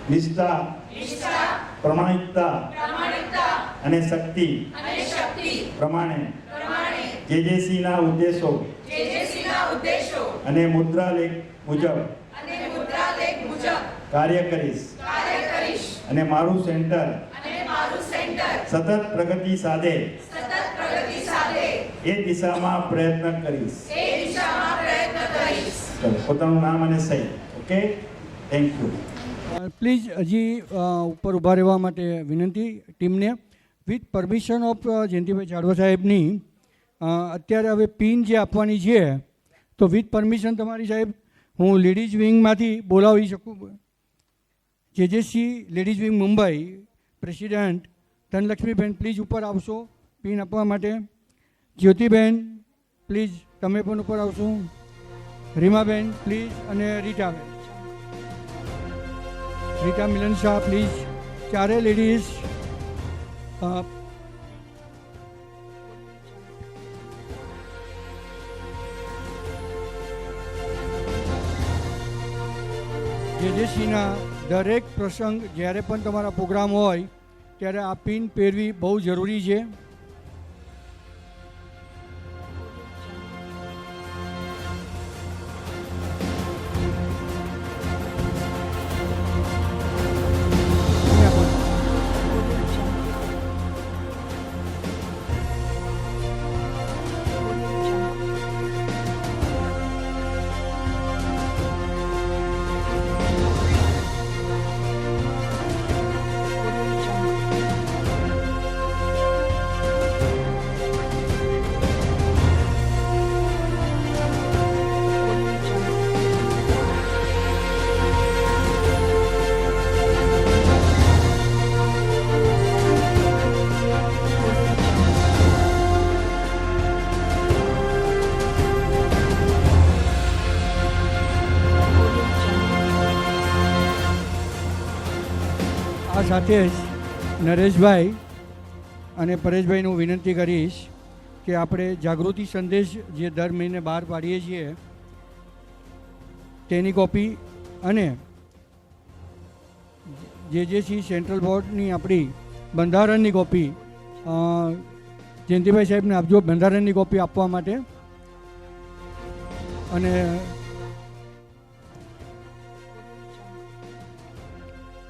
નિષ્ઠા, પ્રમાણિકતા અને શક્તિ પ્રમાણે જેજેસીના ઉદ્દેશો અને મુદ્રાલેખ મુજબ કાર્ય કરીશ અને મારું સેન્ટર સતત પ્રગતિ સાધે એ દિશામાં પ્રયત્ન કરીશ. પોતાનું નામ અને સહી. Okay, thank you. પ્લીઝ હજી ઉપર ઊભા રહેવા માટે વિનંતી ટીમને. વિથ પરમિશન ઓફ જયંતિભાઈ ચાડવા સાહેબની અત્યારે હવે પિન જે આપવાની છે, તો વિથ પરમિશન તમારી સાહેબ હું લેડીઝ વિંગમાંથી બોલાવી શકું. JJC ladies wing Mumbai president ધનલક્ષ્મીબેન પ્લીઝ ઉપર આવશો પિન આપવા માટે. જ્યોતિબેન પ્લીઝ તમે પણ ઉપર આવશો. રીમાબેન પ્લીઝ, અને રીટાબેન, રીટા મિલન શાહ પ્લીઝ. ચારે લેડીઝ જેજેસીના દરેક પ્રસંગ જ્યારે પણ તમારા પ્રોગ્રામ હોય ત્યારે આ પિન પહેરવી બહુ જરૂરી છે. આ સાથે જ નરેશભાઈ અને પરેશભાઈનું વિનંતી કરીશ કે આપણે જાગૃતિ સંદેશ જે દર મહિને બહાર પાડીએ છીએ તેની કોપી અને જેજેસી સેન્ટ્રલ બોર્ડની આપણી બંધારણની કોપી જયંતિભાઈ સાહેબને આપજો, બંધારણની કોપી આપવા માટે. અને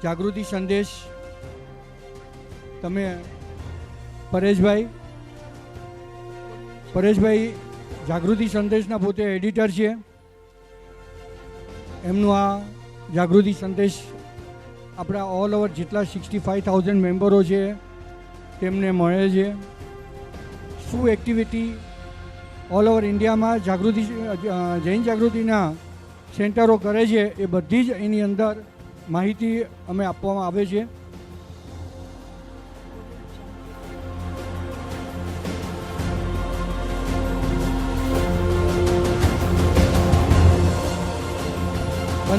જાગૃતિ સંદેશ તમે પરેશભાઈ જાગૃતિ સંદેશના પોતે એડિટર છે. એમનું આ જાગૃતિ સંદેશ આપણા ઓલ ઓવર જેટલા 65,000 મેમ્બરો છે તેમને મળે છે. શું એક્ટિવિટી ઓલ ઓવર ઇન્ડિયામાં જાગૃતિ જૈન જાગૃતિના સેન્ટરો કરે છે એ બધી જ એની અંદર માહિતી અમે આપવામાં આવે છે.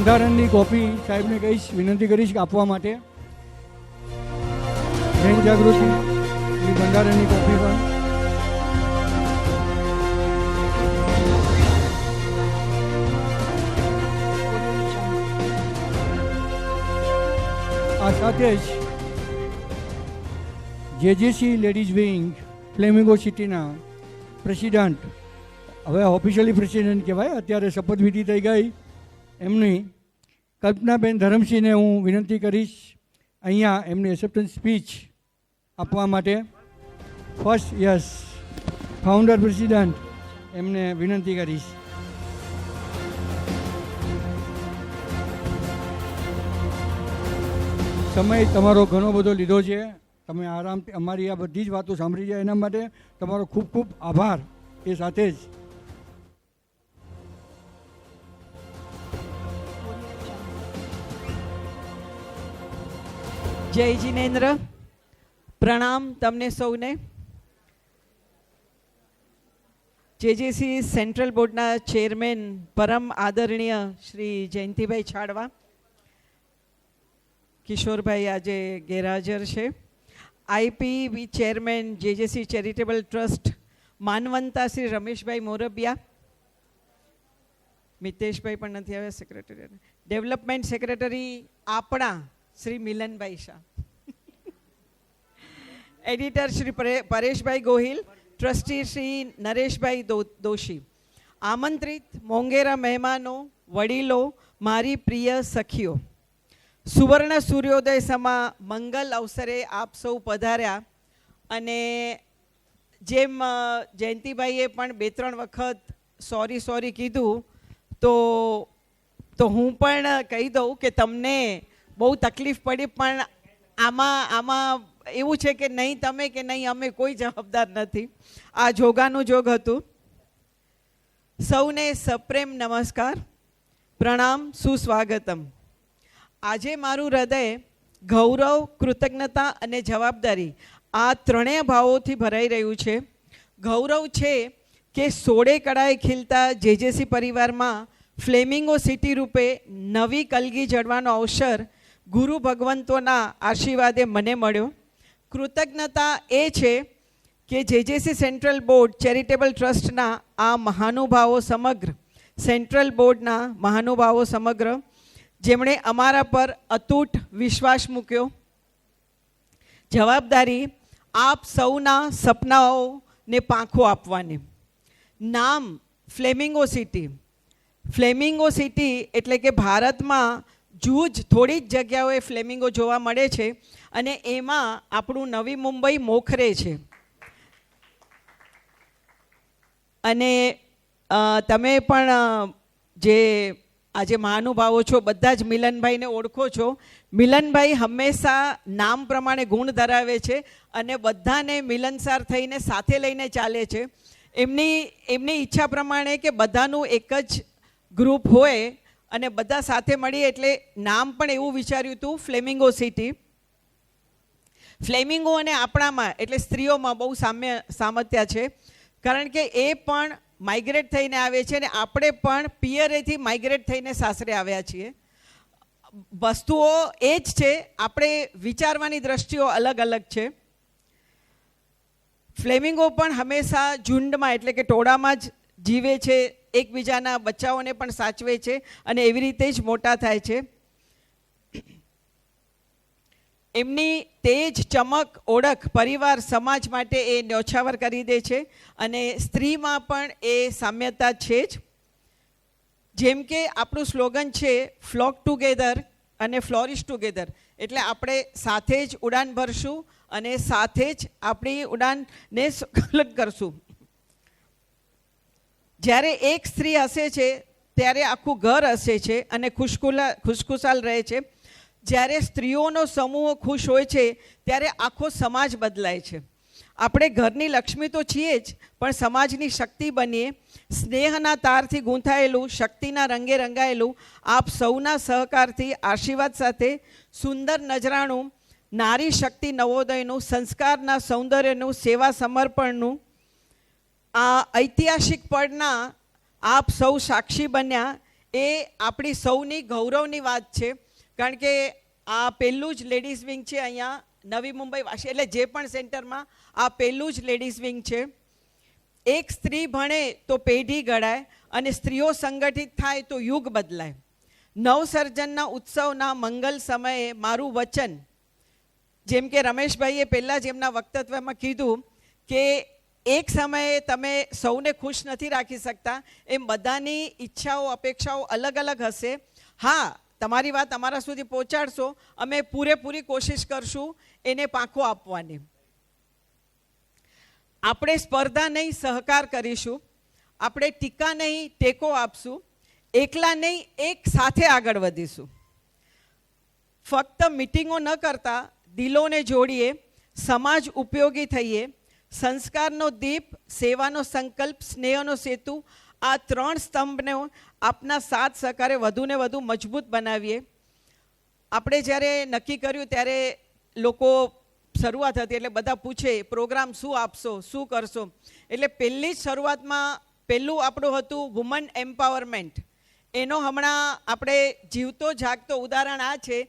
બંધારણની કોપી સાહેબને કહીશ, વિનંતી કરીશ કે આપવા માટે. જૈન જાગૃતિ એ બંધારણની કોપી પણ. આ સાથે જ જેજેસી લેડીઝ વિંગ ફ્લેમિંગો સિટીના પ્રેસિડન્ટ, હવે ઓફિશિયલી પ્રેસિડન્ટ કહેવાય, અત્યારે શપથવિધિ થઈ ગઈ એમની, કલ્પનાબેન ધરમસિંહને હું વિનંતી કરીશ અહીંયા એમની એક્સેપ્ટન્સ સ્પીચ આપવા માટે. ફર્સ્ટ યસ ફાઉન્ડર પ્રેસિડન્ટ, એમને વિનંતી કરીશ. સમય તમારો ઘણો બધો લીધો છે, તમે આરામથી અમારી આ બધી જ વાતો સાંભળી જાય એના માટે તમારો ખૂબ ખૂબ આભાર. એ સાથે જ જય જિનેન્દ્ર, પ્રણામ તમને સૌને. જેજેસી સેન્ટ્રલ બોર્ડના ચેરમેન પરમ આદરણીય શ્રી જયંતિભાઈ છાડવા, કિશોરભાઈ આજે ગેરહાજર છે. IPB chairman JJC charitable trust માનવંતા શ્રી રમેશભાઈ મોરબિયા, મિતેશભાઈ પણ નથી આવ્યા સેક્રેટરી, ડેવલપમેન્ટ સેક્રેટરી આપણા શ્રી મિલનભાઈ શાહ, એડિટર શ્રી પરેશભાઈ ગોહિલ, ટ્રસ્ટી શ્રી નરેશભાઈ દોશી, આમંત્રિત મોંઘેરા મહેમાનો, વડીલો, મારી પ્રિય સખીઓ, સુવર્ણ સૂર્યોદય સમા મંગલ અવસરે આપ સૌ પધાર્યા. અને જેમ જયંતિભાઈએ પણ 2-3 વખત સોરી કીધું, તો હું પણ કહી દઉં કે તમને બહુ તકલીફ પડી, પણ આમાં એવું છે કે નહીં તમે કે નહીં અમે કોઈ જવાબદાર નથી. આ જોગાનું જોગ હતું. સૌને સપ્રેમ નમસ્કાર, પ્રણામ, સુસ્વાગતમ. આજે મારું હૃદય ગૌરવ, કૃતજ્ઞતા અને જવાબદારી આ ત્રણેય ભાવોથી ભરાઈ રહ્યું છે. ગૌરવ છે કે 16 કળાએ ખીલતા જેજેસી પરિવારમાં ફ્લેમિંગો સિટી રૂપે નવી કલગી જડવાનો અવસર ગુરુ ભગવંતોના આશીર્વાદે મને મળ્યો. કૃતજ્ઞતા એ છે કે જેજેસી સેન્ટ્રલ બોર્ડ ચેરિટેબલ ટ્રસ્ટના આ મહાનુભાવો સમગ્ર, સેન્ટ્રલ બોર્ડના મહાનુભાવો સમગ્ર, જેમણે અમારા પર અતૂટ વિશ્વાસ મૂક્યો. જવાબદારી આપ સૌના સપનાઓને પાંખો આપવાની. નામ ફ્લેમિંગો સિટી. ફ્લેમિંગો સિટી એટલે કે ભારતમાં જૂજ થોડી જ જગ્યાઓએ ફ્લેમિંગો જોવા મળે છે અને એમાં આપણું નવી મુંબઈ મોખરે છે. અને તમે પણ જે આજે મહાનુભાવો છો બધા જ મિલનભાઈને ઓળખો છો. મિલનભાઈ હંમેશા નામ પ્રમાણે ગુણ ધરાવે છે અને બધાને મિલનસાર થઈને સાથે લઈને ચાલે છે. એમની ઈચ્છા પ્રમાણે કે બધાનું એક જ ગ્રુપ હોય અને બધા સાથે મળી, એટલે નામ પણ એવું વિચાર્યું હતું ફ્લેમિંગો સિટી. ફ્લેમિંગો અને આપણામાં એટલે સ્ત્રીઓમાં બહુ સામત્યા છે, કારણ કે એ પણ માઇગ્રેટ થઈને આવે છે અને આપણે પણ પિયરેથી માઇગ્રેટ થઈને સાસરે આવ્યા છીએ. વસ્તુઓ એ જ છે, આપણે વિચારવાની દ્રષ્ટિઓ અલગ અલગ છે. ફ્લેમિંગો પણ હંમેશા ઝુંડમાં એટલે કે ટોળામાં જ જીવે છે, એકબીજાના બચ્ચાઓને પણ સાચવે છે અને એવી રીતે જ મોટા થાય છે. એમની તેજ, ચમક, ઓળખ પરિવાર, સમાજ માટે એ ન્યોછાવર કરી દે છે અને સ્ત્રીમાં પણ એ સામ્યતા છે જ. જેમ કે આપણું સ્લોગન છે ફ્લોક ટુગેધર અને ફ્લોરિશ ટુગેધર, એટલે આપણે સાથે જ ઉડાન ભરશું અને સાથે જ આપણી ઉડાનને અલગ કરશું. જ્યારે એક સ્ત્રી હસે છે ત્યારે આખું ઘર હસે છે અને ખુશખુશાલ રહે છે. જ્યારે સ્ત્રીઓનો સમૂહ ખુશ હોય છે ત્યારે આખો સમાજ બદલાય છે. આપણે ઘરની લક્ષ્મી તો છીએ જ, પણ સમાજની શક્તિ બનીએ. સ્નેહના તારથી ગૂંથાયેલું, શક્તિના રંગે રંગાયેલું આપ સૌના સહકારથી, આશીર્વાદ સાથે સુંદર નજરાણું નારી શક્તિ નવોદયનું, સંસ્કારના સૌંદર્યનું, સેવા સમર્પણનું આ ઐતિહાસિક પળના આપ સૌ સાક્ષી બન્યા. એ આપણી સૌની ગૌરવની વાત છે, કારણ કે આ પહેલું જ લેડીઝ વિંગ છે અહીંયા નવી મુંબઈ વાસી, એટલે જે પણ સેન્ટરમાં આ પહેલું જ લેડીઝ વિંગ છે. એક સ્ત્રી ભણે તો પેઢી ઘડાય અને સ્ત્રીઓ સંગઠિત થાય તો યુગ બદલાય. નવસર્જનના ઉત્સવના મંગલ સમયે મારું વચન, જેમ કે રમેશભાઈએ પહેલાં જ એમના વક્તવ્યમાં કીધું કે એક સમયે તમે સૌને ખુશ નથી રાખી શકતા, એમ બધાની ઈચ્છાઓ અપેક્ષાઓ અલગ અલગ હશે. હા, તમારી વાત અમારા સુધી પહોંચાડશો, અમે પૂરેપૂરી કોશિશ કરશું એને પાંખો આપવાની. આપણે સ્પર્ધા નહીં સહકાર કરીશું, આપણે ટીકા નહીં ટેકો આપશું, એકલા નહીં એક સાથે આગળ વધીશું. ફક્ત મિટિંગો ન કરતા દિલોને જોડીએ, સમાજ ઉપયોગી થઈએ, સંસ્કારનો દીપ, સેવાનો સંકલ્પ, સ્નેહનો સેતુ, આ 3 સ્તંભને આપના સાથ સહકારે વધુને વધુ મજબૂત બનાવીએ. આપણે જ્યારે નક્કી કર્યું ત્યારે લોકો શરૂઆત હતી એટલે બધા પૂછે પ્રોગ્રામ શું આપશો, શું કરશો. એટલે પહેલી જ શરૂઆતમાં પહેલું આપણું હતું વુમન એમ્પાવરમેન્ટ. એનો હમણાં આપણે જીવતો જાગતો ઉદાહરણ આ છે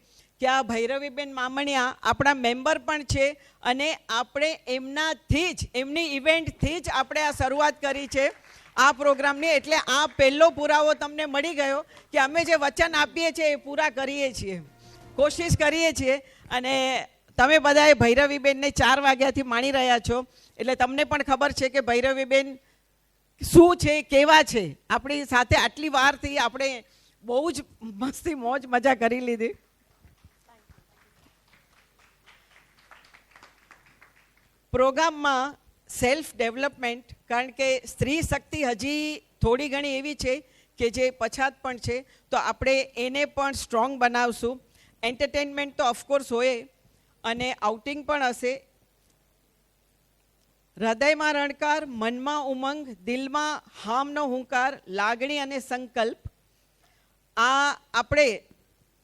કે આ ભૈરવીબેન મામણિયા આપણા મેમ્બર પણ છે અને આપણે એમનાથી જ, એમની ઇવેન્ટથી જ આપણે આ શરૂઆત કરી છે આ પ્રોગ્રામની. એટલે આ પહેલો પુરાવો તમને મળી ગયો કે અમે જે વચન આપીએ છીએ એ પૂરા કરીએ છીએ, કોશિશ કરીએ છીએ. અને તમે બધાએ ભૈરવીબેનને 4 વાગ્યાથી માણી રહ્યા છો એટલે તમને પણ ખબર છે કે ભૈરવીબેન શું છે, કેવા છે. આપણી સાથે આટલી વારથી આપણે બહુ જ મસ્તી મોજ મજા કરી લીધી. પ્રોગ્રામમાં સેલ્ફ ડેવલપમેન્ટ, કારણ કે સ્ત્રી શક્તિ હજી થોડી ઘણી એવી છે કે જે પછાત પણ છે, તો આપણે એને પણ સ્ટ્રોંગ બનાવશું. એન્ટરટેનમેન્ટ તો ઓફકોર્સ હોય અને આઉટિંગ પણ હશે. હૃદયમાં રણકાર, મનમાં ઉમંગ, દિલમાં હામનો હુંકાર, લાગણી અને સંકલ્પ, આ આપણે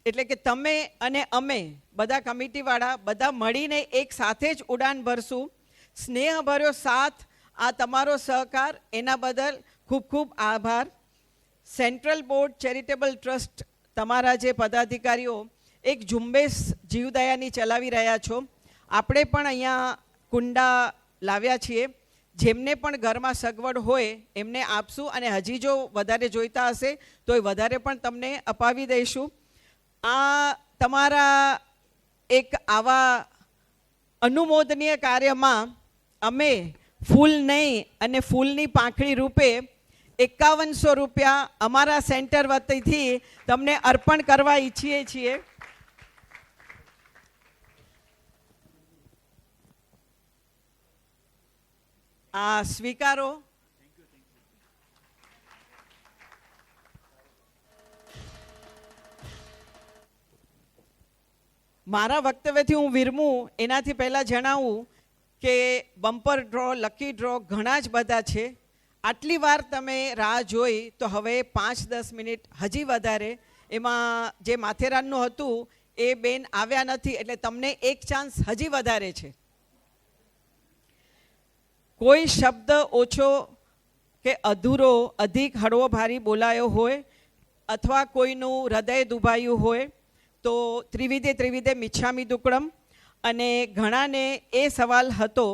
એટલે કે તમે અને અમે બધા કમિટીવાળા બધા મળીને એક સાથે જ ઉડાન ભરશું. સ્નેહભર્યો સાથ, આ તમારો સહકાર, એના બદલ ખૂબ ખૂબ આભાર. સેન્ટ્રલ બોર્ડ ચેરિટેબલ ટ્રસ્ટ, તમારા જે પદાધિકારીઓ એક ઝુંબેશ જીવદયાની ચલાવી રહ્યા છો. આપણે પણ અહીંયા કુંડા લાવ્યા છીએ, જેમને પણ ઘરમાં સગવડ હોય એમને આપશું અને હજી જો વધારે જોઈતા હશે તો એ વધારે પણ તમને અપાવી દઈશું. આ તમારા એક આવા અનુમોદનીય કાર્યમાં અમે ફૂલ નહીં અને ફૂલની પાંખડી રૂપે 5100 રૂપિયા અમારા સેન્ટર વતીથી તમને અર્પણ કરવા ઈચ્છીએ છીએ. આ સ્વીકારો. મારા વક્તવ્યથી હું વિરમું એનાથી પહેલાં જણાવું કે બમ્પર ડ્રો, લકી ડ્રો ઘણા જ બધા છે. આટલી વાર તમે રાહ જોઈ તો હવે 5-10 મિનિટ હજી વધારે. એમાં જે માથેરાનનું હતું એ બેન આવ્યા નથી એટલે તમને એક ચાન્સ હજી વધારે છે. કોઈ શબ્દ ઓછો કે અધૂરો, અધિક હળવો ભારી બોલાયો હોય અથવા કોઈનું હૃદય દુભાયું હોય તો ત્રિવિધે મિચ્છામી દુક્કડમ. અને ઘણાને એ સવાલ હતો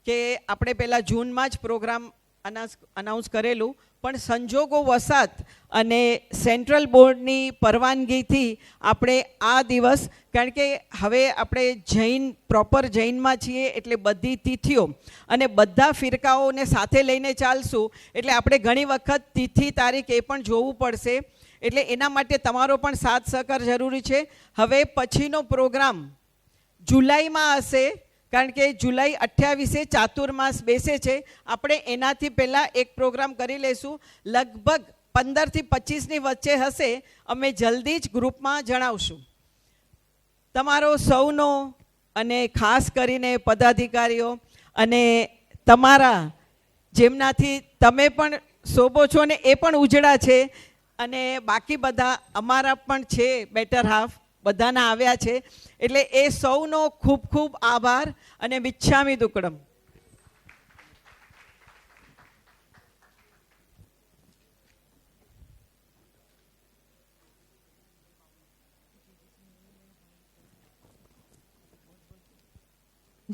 કે આપણે પહેલાં જૂનમાં જ પ્રોગ્રામ અનાઉન્સ કરેલું, પણ સંજોગો વસાત અને સેન્ટ્રલ બોર્ડની પરવાનગીથી આપણે આ દિવસ, કારણ કે હવે આપણે જૈન, પ્રોપર જૈનમાં છીએ એટલે બધી તિથિઓ અને બધા ફિરકાઓને સાથે લઈને ચાલશું એટલે આપણે ઘણી વખત તિથિ તારીખ એ પણ જોવું પડશે. એટલે એના માટે તમારો પણ સાથ સહકાર જરૂરી છે. હવે પછીનો પ્રોગ્રામ જુલાઈમાં હશે, કારણ કે જુલાઈ 28 ચાતુર્માસ બેસે છે. આપણે એનાથી પહેલાં એક પ્રોગ્રામ કરી લઈશું, લગભગ 15 થી 25ની વચ્ચે હશે. અમે જલ્દી જ ગ્રુપમાં જણાવશું. તમારો સૌનો અને ખાસ કરીને પદાધિકારીઓ અને તમારા જેમનાથી તમે પણ શોભો છો ને એ પણ ઉજળા છે અને બાકી બધા અમારા પણ છે બેટર હાફ, બધાના આવ્યા છે. એટલે એ સૌનો ખૂબ ખૂબ આભાર અને મિચ્છામી દુક્કડમ.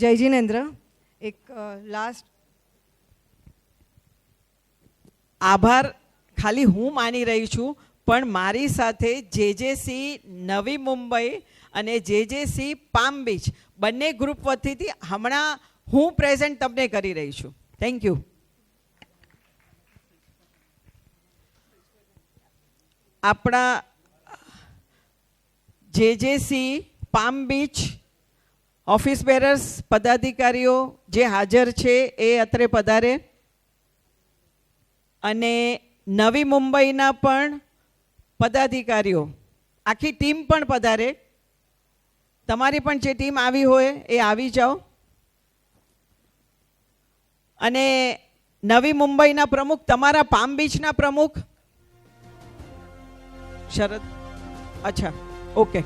જય જિનેન્દ્ર. એક લાસ્ટ આભાર ખાલી હું માની રહી છું, પણ મારી સાથે જેજેસી નવી મુંબઈ અને જેજેસી પામ બીચ બંને ગ્રુપ વતીથી હમણાં હું પ્રેઝન્ટ તમને કરી રહી છું. Thank you. આપણા JJC palm beach office bearers પદાધિકારીઓ જે હાજર છે એ અત્રે પધારે, અને નવી મુંબઈના પણ પદાધિકારીઓ, આખી ટીમ પણ પધારે. તમારી પણ જે ટીમ આવી હોય એ આવી જાઓ. અને નવી મુંબઈના પ્રમુખ, તમારા પામ બીચના પ્રમુખ શરદ, અચ્છા ઓકે,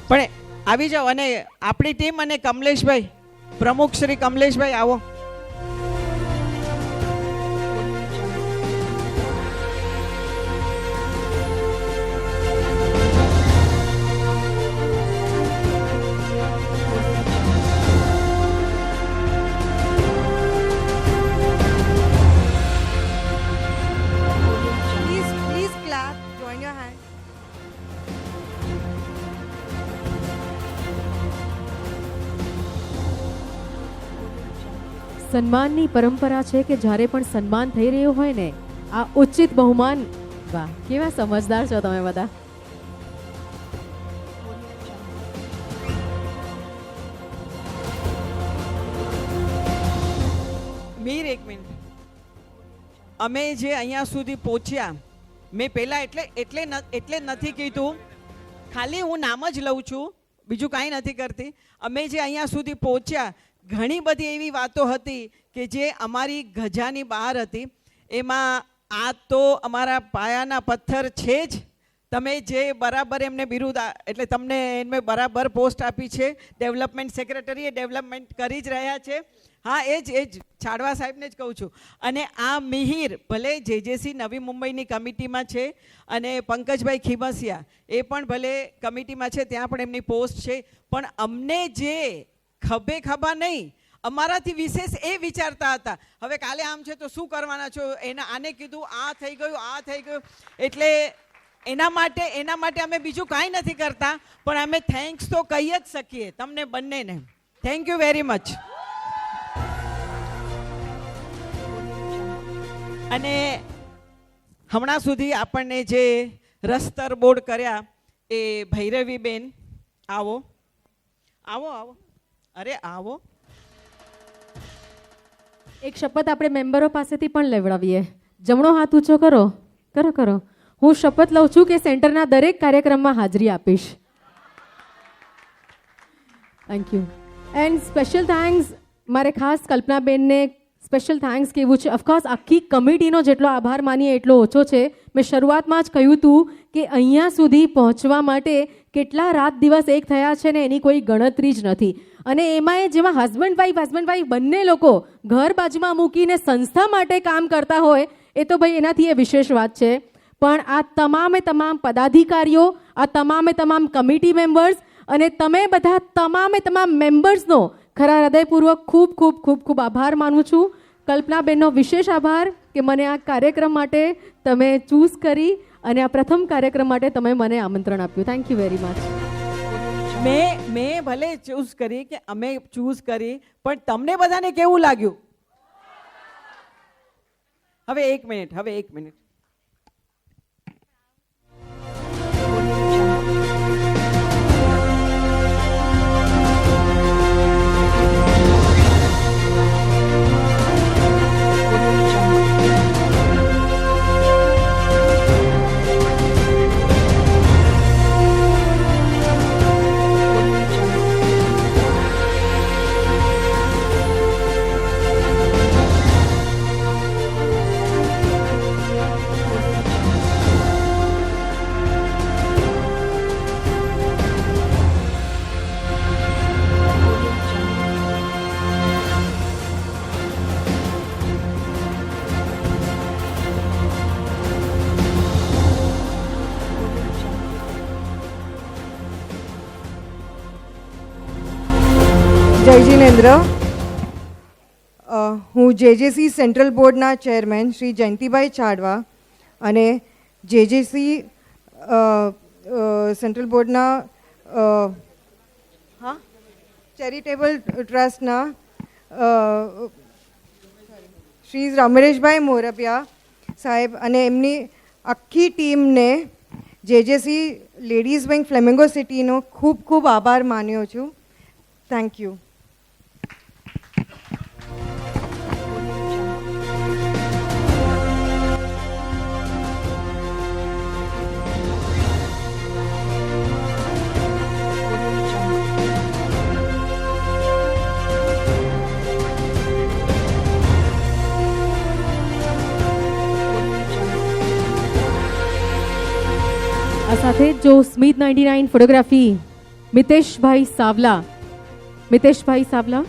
પણ આવી જાઓ. અને આપણી ટીમ અને કમલેશભાઈ, પ્રમુખ શ્રી કમલેશભાઈ આવો. Please clap, join your hand. સન્માનની પરંપરા છે કે જ્યારે પણ સન્માન થઈ રહ્યું હોય ને, આ ઉચિત બહુમાન, વાહ કેવા સમજદાર છો તમે બધા. મીર એક મિનિટ, અમે જે અહીંયા સુધી પહોંચ્યા, મેં પહેલાં એટલે નથી કીધું, ખાલી હું નામ જ લઉં છું, બીજું કાંઈ નથી કરતી. અમે જે અહીંયા સુધી પહોંચ્યા, ઘણી બધી એવી વાતો હતી કે જે અમારી ગજાની બહાર હતી. એમાં આ તો અમારા પાયાના પથ્થર છે જ. તમે જે બરાબર એમને બિરુદ એટલે તમને એમને બરાબર પોસ્ટ આપી છે, ડેવલપમેન્ટ સેક્રેટરીએ ડેવલપમેન્ટ કરી જ રહ્યા છે. હા, એ જ છાડવા સાહેબને જ કહું છું. અને આ મિહિર ભલે જેજેસી નવી મુંબઈની કમિટીમાં છે, અને પંકજભાઈ ખીમસિયા એ પણ ભલે કમિટીમાં છે, ત્યાં પણ એમની પોસ્ટ છે. પણ અમને જે ખભા નહીં, અમારાથી વિશેષ એ વિચારતા હતા, હવે કાલે આમ છે તો શું કરવાના છો, આને કીધું આ થઈ ગયું. એટલે એના માટે અમે બીજું કાંઈ નથી કરતા, પણ અમે થેન્ક્સ તો કહી જ શકીએ તમને બંનેને. Thank you very much. અને હમણાં સુધી આપણને જે રસ્તર બોર્ડ કર્યા એ ભૈરવીબેન, આવો. અરે આવો. એક શપથ આપણે મેમ્બરો પાસેથી પણ લેવડાવીએ. જમણો હાથ ઊંચો કરો. હું શપથ લઉં છું કે સેન્ટરના દરેક કાર્યક્રમમાં હાજરી આપીશ. Thank you. And special thanks, મારે ખાસ કલ્પનાબેનને સ્પેશિયલ થેન્ક્સ કહેવું છે. ઓફકોર્સ આખી કમિટીનો જેટલો આભાર માનીએ એટલો ઓછો છે. મેં શરૂઆતમાં જ કહ્યું હતું કે અહીંયા સુધી પહોંચવા માટે કેટલા રાત દિવસ એક થયા છે ને એની કોઈ ગણતરી જ નથી. અને એમાં જેમાં હસબન્ડ વાઈફ બંને લોકો ઘર બાજુમાં મૂકીને સંસ્થા માટે કામ કરતા હોય, એ તો ભાઈ એનાથી એ વિશેષ વાત છે. પણ આ તમામ પદાધિકારીઓ, આ તમામ કમિટી મેમ્બર્સ અને તમે બધા તમામ મેમ્બર્સનો ખરા હૃદયપૂર્વક ખૂબ ખૂબ ખૂબ ખૂબ આભાર માનું છું. કલ્પનાબેનનો વિશેષ આભાર કે મને આ કાર્યક્રમ માટે તમે ચૂઝ કરી અને આ પ્રથમ કાર્યક્રમ માટે તમે મને આમંત્રણ આપ્યું. Thank you very much. મેં ભલે ચૂઝ કરી કે અમે ચૂઝ કરી, પણ તમને બધાને કેવું લાગ્યું? હવે એક મિનિટ. જિનેન્દ્ર. હું જેજેસી સેન્ટ્રલ બોર્ડના ચેરમેન શ્રી જયંતિભાઈ છાડવા અને જેજેસી સેન્ટ્રલ બોર્ડના ચેરિટેબલ ટ્રસ્ટના શ્રી રમરેશભાઈ મોરપિયા સાહેબ અને એમની આખી ટીમને જેજેસી લેડીઝ વિંગ ફ્લેમિંગો સિટીનો ખૂબ ખૂબ આભાર માન્યો છું. Thank you. આ સાથે જો સ્મિત 99 ફોટોગ્રાફી મિતેશભાઈ સાવલા. મિતેશભાઈ સાવલા.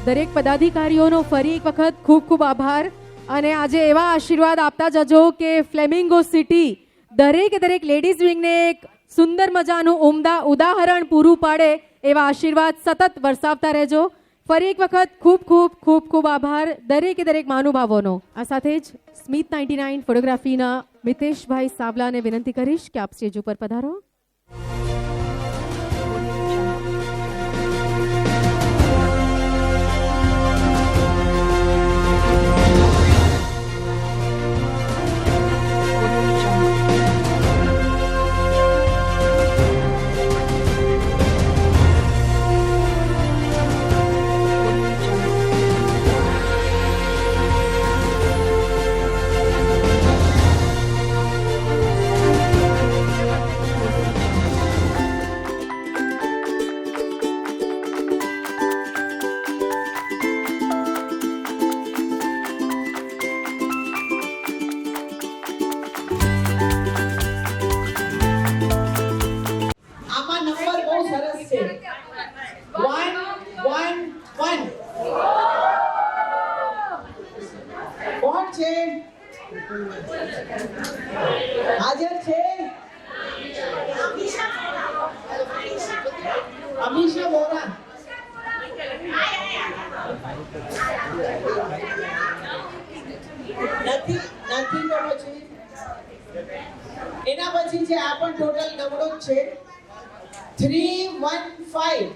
દરેક પદાધિકારીઓનો ફરી એક વખત ખૂબ ખૂબ આભાર અને આજે એવા આશીર્વાદ આપતા જજો કે ફ્લેમિંગો સિટી દરેક લેડીઝ વિંગને એક સુંદર મજાનું ઉદાહરણ પૂરું પાડે એવા આશીર્વાદ સતત વરસાવતા રહેજો. ફરી એક વખત ખૂબ ખૂબ ખૂબ ખૂબ આભાર દરેક મહાનુભાવોનો. આ સાથે જ સ્મિત 99 ફોટોગ્રાફીના મિતેશભાઈ સાવલાને વિનંતી કરીશ કે આપ સ્ટેજ ઉપર પધારો. હાજર છે અમીશા બોરા. નથી તો પછી એના પછી છે આ પણ ટોટલ નંબરો જ છે 315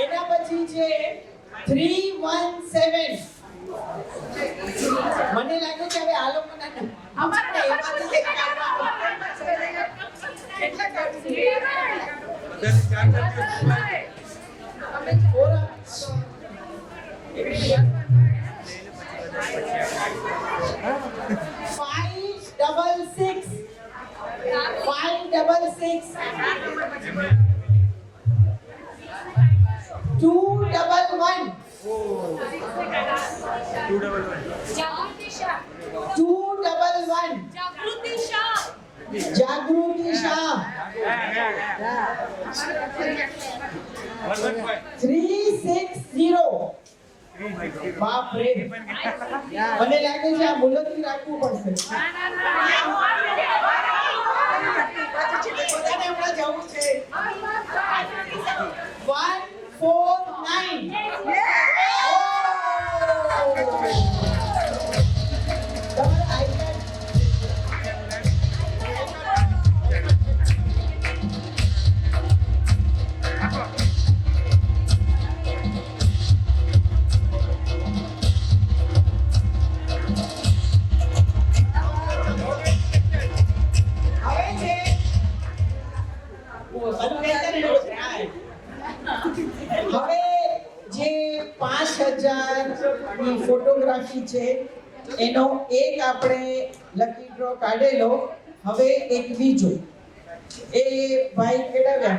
એના પછી છે 317. મને લાગે છે હવે આ લોકો અમારે એમાંથી એક કેટલા કાઢી 211. જાગૃતિ શાહ 360. બાપ રે મને લાગે છે આ મુલતવી રાખવું પડશે. બધાને હમણાં જવું છે. 5000 ની ફોટોગ્રાફી છે એનો એક આપણે લકી ડ્રો કાઢેલો. હવે એક બીજો એ ભાઈ કેળવ્યા.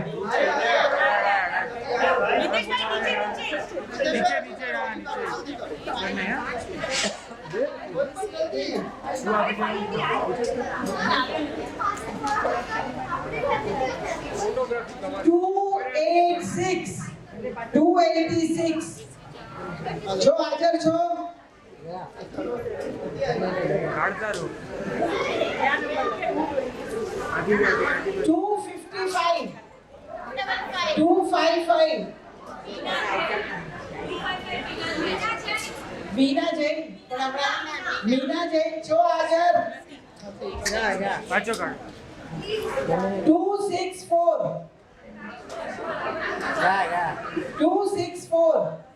$286 જો હાજર છો? $255 મીના જૈન પણ હમણાં મીના જૈન છો હાજર? 264 264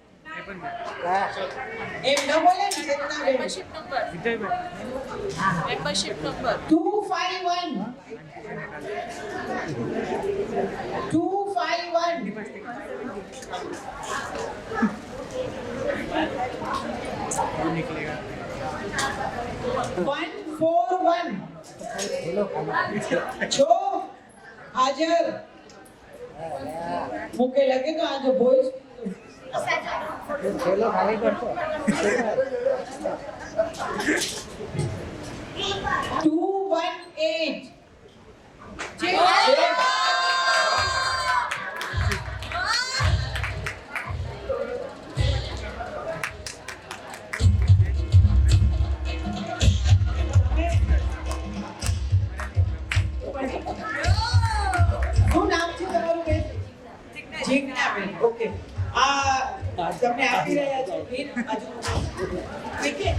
એમ ન બોલે ને ચેતના બેન. Membership number. 251 141 છો હાજર? મુકે લગે તો આજો બોલ. 218 શું નામ છે તમારું બેન? જીજ્ઞાબેન. ઓકે, આ તમને આપી રહ્યા છે બેન બાજુ. ઠીક છે.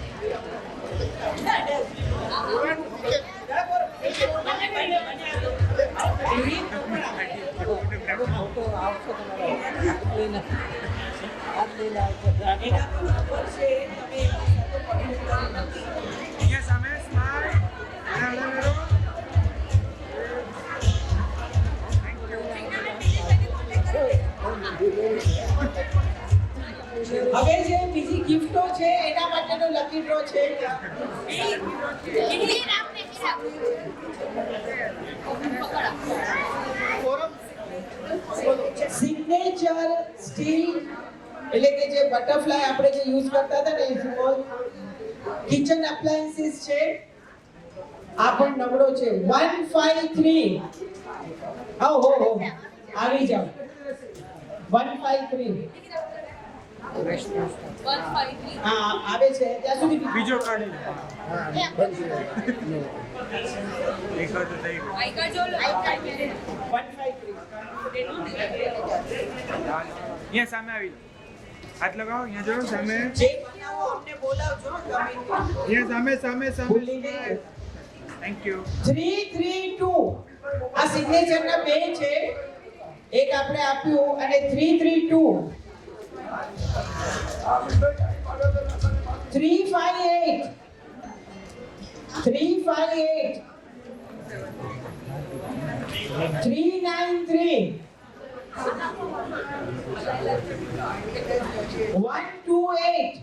હવે જે બીજી ગિફ્ટો છે એના માટેનો લકી ડ્રો છે. સિગ્નેચર સ્ટીલ એટલે કે જે બટરફ્લાય આપણે જે યુઝ કરતા હતા ને સ્મોલ કિચન એપ્લાયન્સીસ છે. આ પણ નબળો છે. 153 હો આવી જાઓ. 153 હા આવે છે ત્યાં સુધી બીજો કાઢી. અહીંયા સામે આવી હાથ લગાવો. અહીંયા જો સામે જે બનાવો અમને બોલાવજો તમે. અહીંયા સામે સામે સામે. ભૂલી નહીં. Thank you. 332 આ સિગ્નેચરના બે છે. એક આપણે આપ્યું અને 332 358 393 128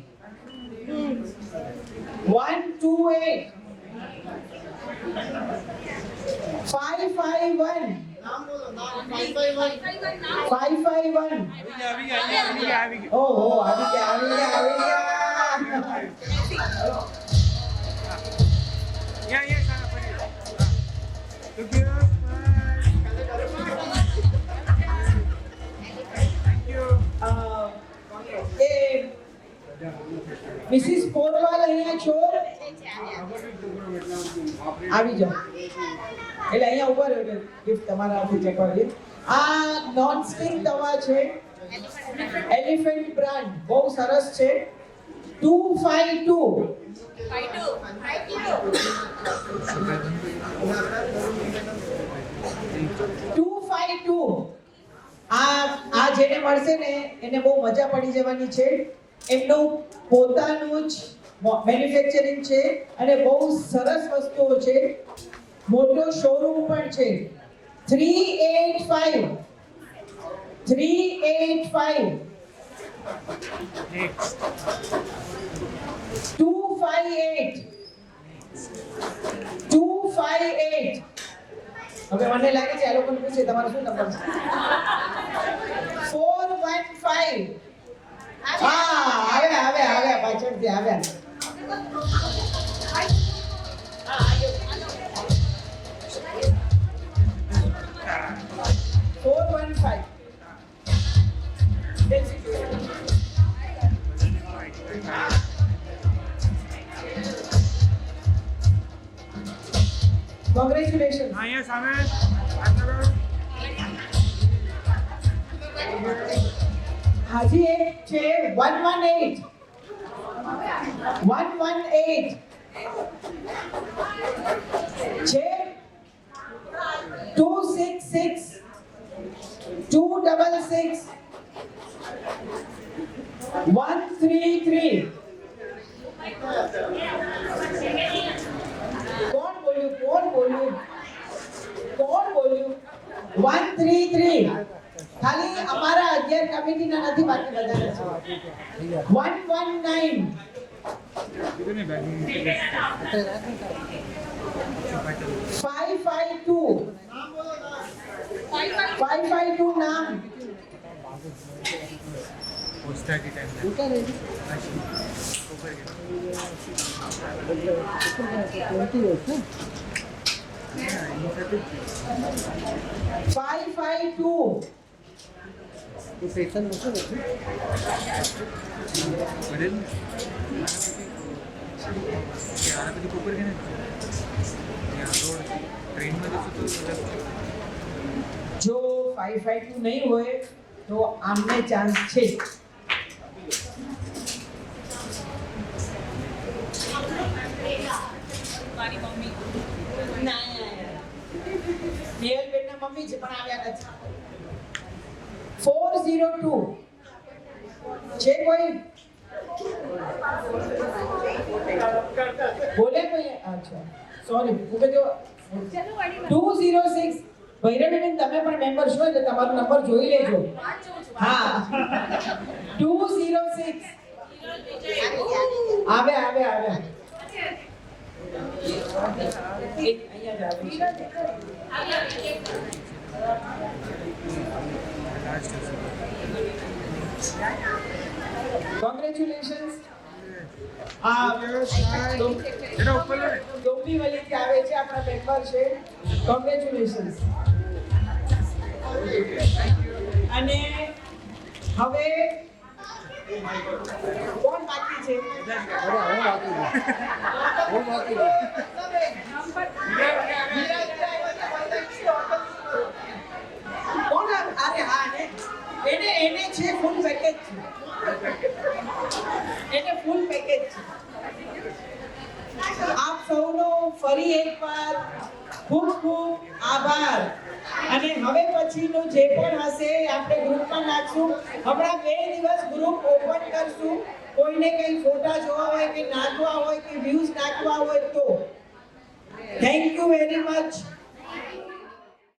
551 ઓહો આવી ગયા. અહીંયા સામે ફરી. Thank you. એ મિસિસ પોરવાલ અહીંયા છો? આવી જાઓ. એટલે અહીંયા ઉભા રહ્યો. ગિફ્ટ તમારા હાથથી ચકવાડી. આ નોન સ્ટિક તવા છે. એલિફન્ટ બ્રાન્ડ બહુ સરસ છે. 252 આ જેને મળશે ને એને બહુ મજા પડી જવાની છે. એમનું પોતાનું જ મેન્યુફેક્ચરિંગ છે અને બહુ સરસ વસ્તુઓ છે. મોટો શોરૂમ પણ છે. 385 258 258. હવે મને લાગે છે આ લોકોને પૂછે તમારો શું નંબર છે? 415. આવ્યા પાછળથી આવ્યા. Congratulations. હા અહીંયા સામે હાથ લગાવો. હાજી એક છે 118. 118 છે 266 266 133. કોણ બોલ્યું 133. ખાલી અમારા 11 કમિટીના નથી, બાકી બધાના છે. 119 552 નામ. 552 જો 552 નહીં હોય તો આમને ચાન્સ છે. મેહુલબેનના મમ્મી છે પણ આવ્યા નથી. 402 છે કોઈ? બોલે કોઈ? અચ્છા સોરી, હું કહેતો 206. ભૈરવીબેન તમે પણ મેમ્બર છો એટલે તમારો નંબર જોઈ લેજો. હા 206 આવ્યા. Congratulations. ડોંબીવલીથી આવે છે, આપણા મેમ્બર છે. Congratulations. અને હવે કોણ બાકી છે? કોણ? અરે હા, એને છે ફૂલ પેકેજ છે. ફૂલ પેકેજ છે. આપ સૌનો ફરી એકવાર ખૂબ ખૂબ આભાર. અને હવે પછીનું જે પણ હશે આપણે ગ્રુપમાં નાખશું. હમણાં 2 દિવસ ગ્રુપ ઓપન કરશું. કોઈને કંઈ ફોટા જોવા હોય કે નાખવા હોય કે વ્યૂઝ નાખવા હોય તો. Thank you very much.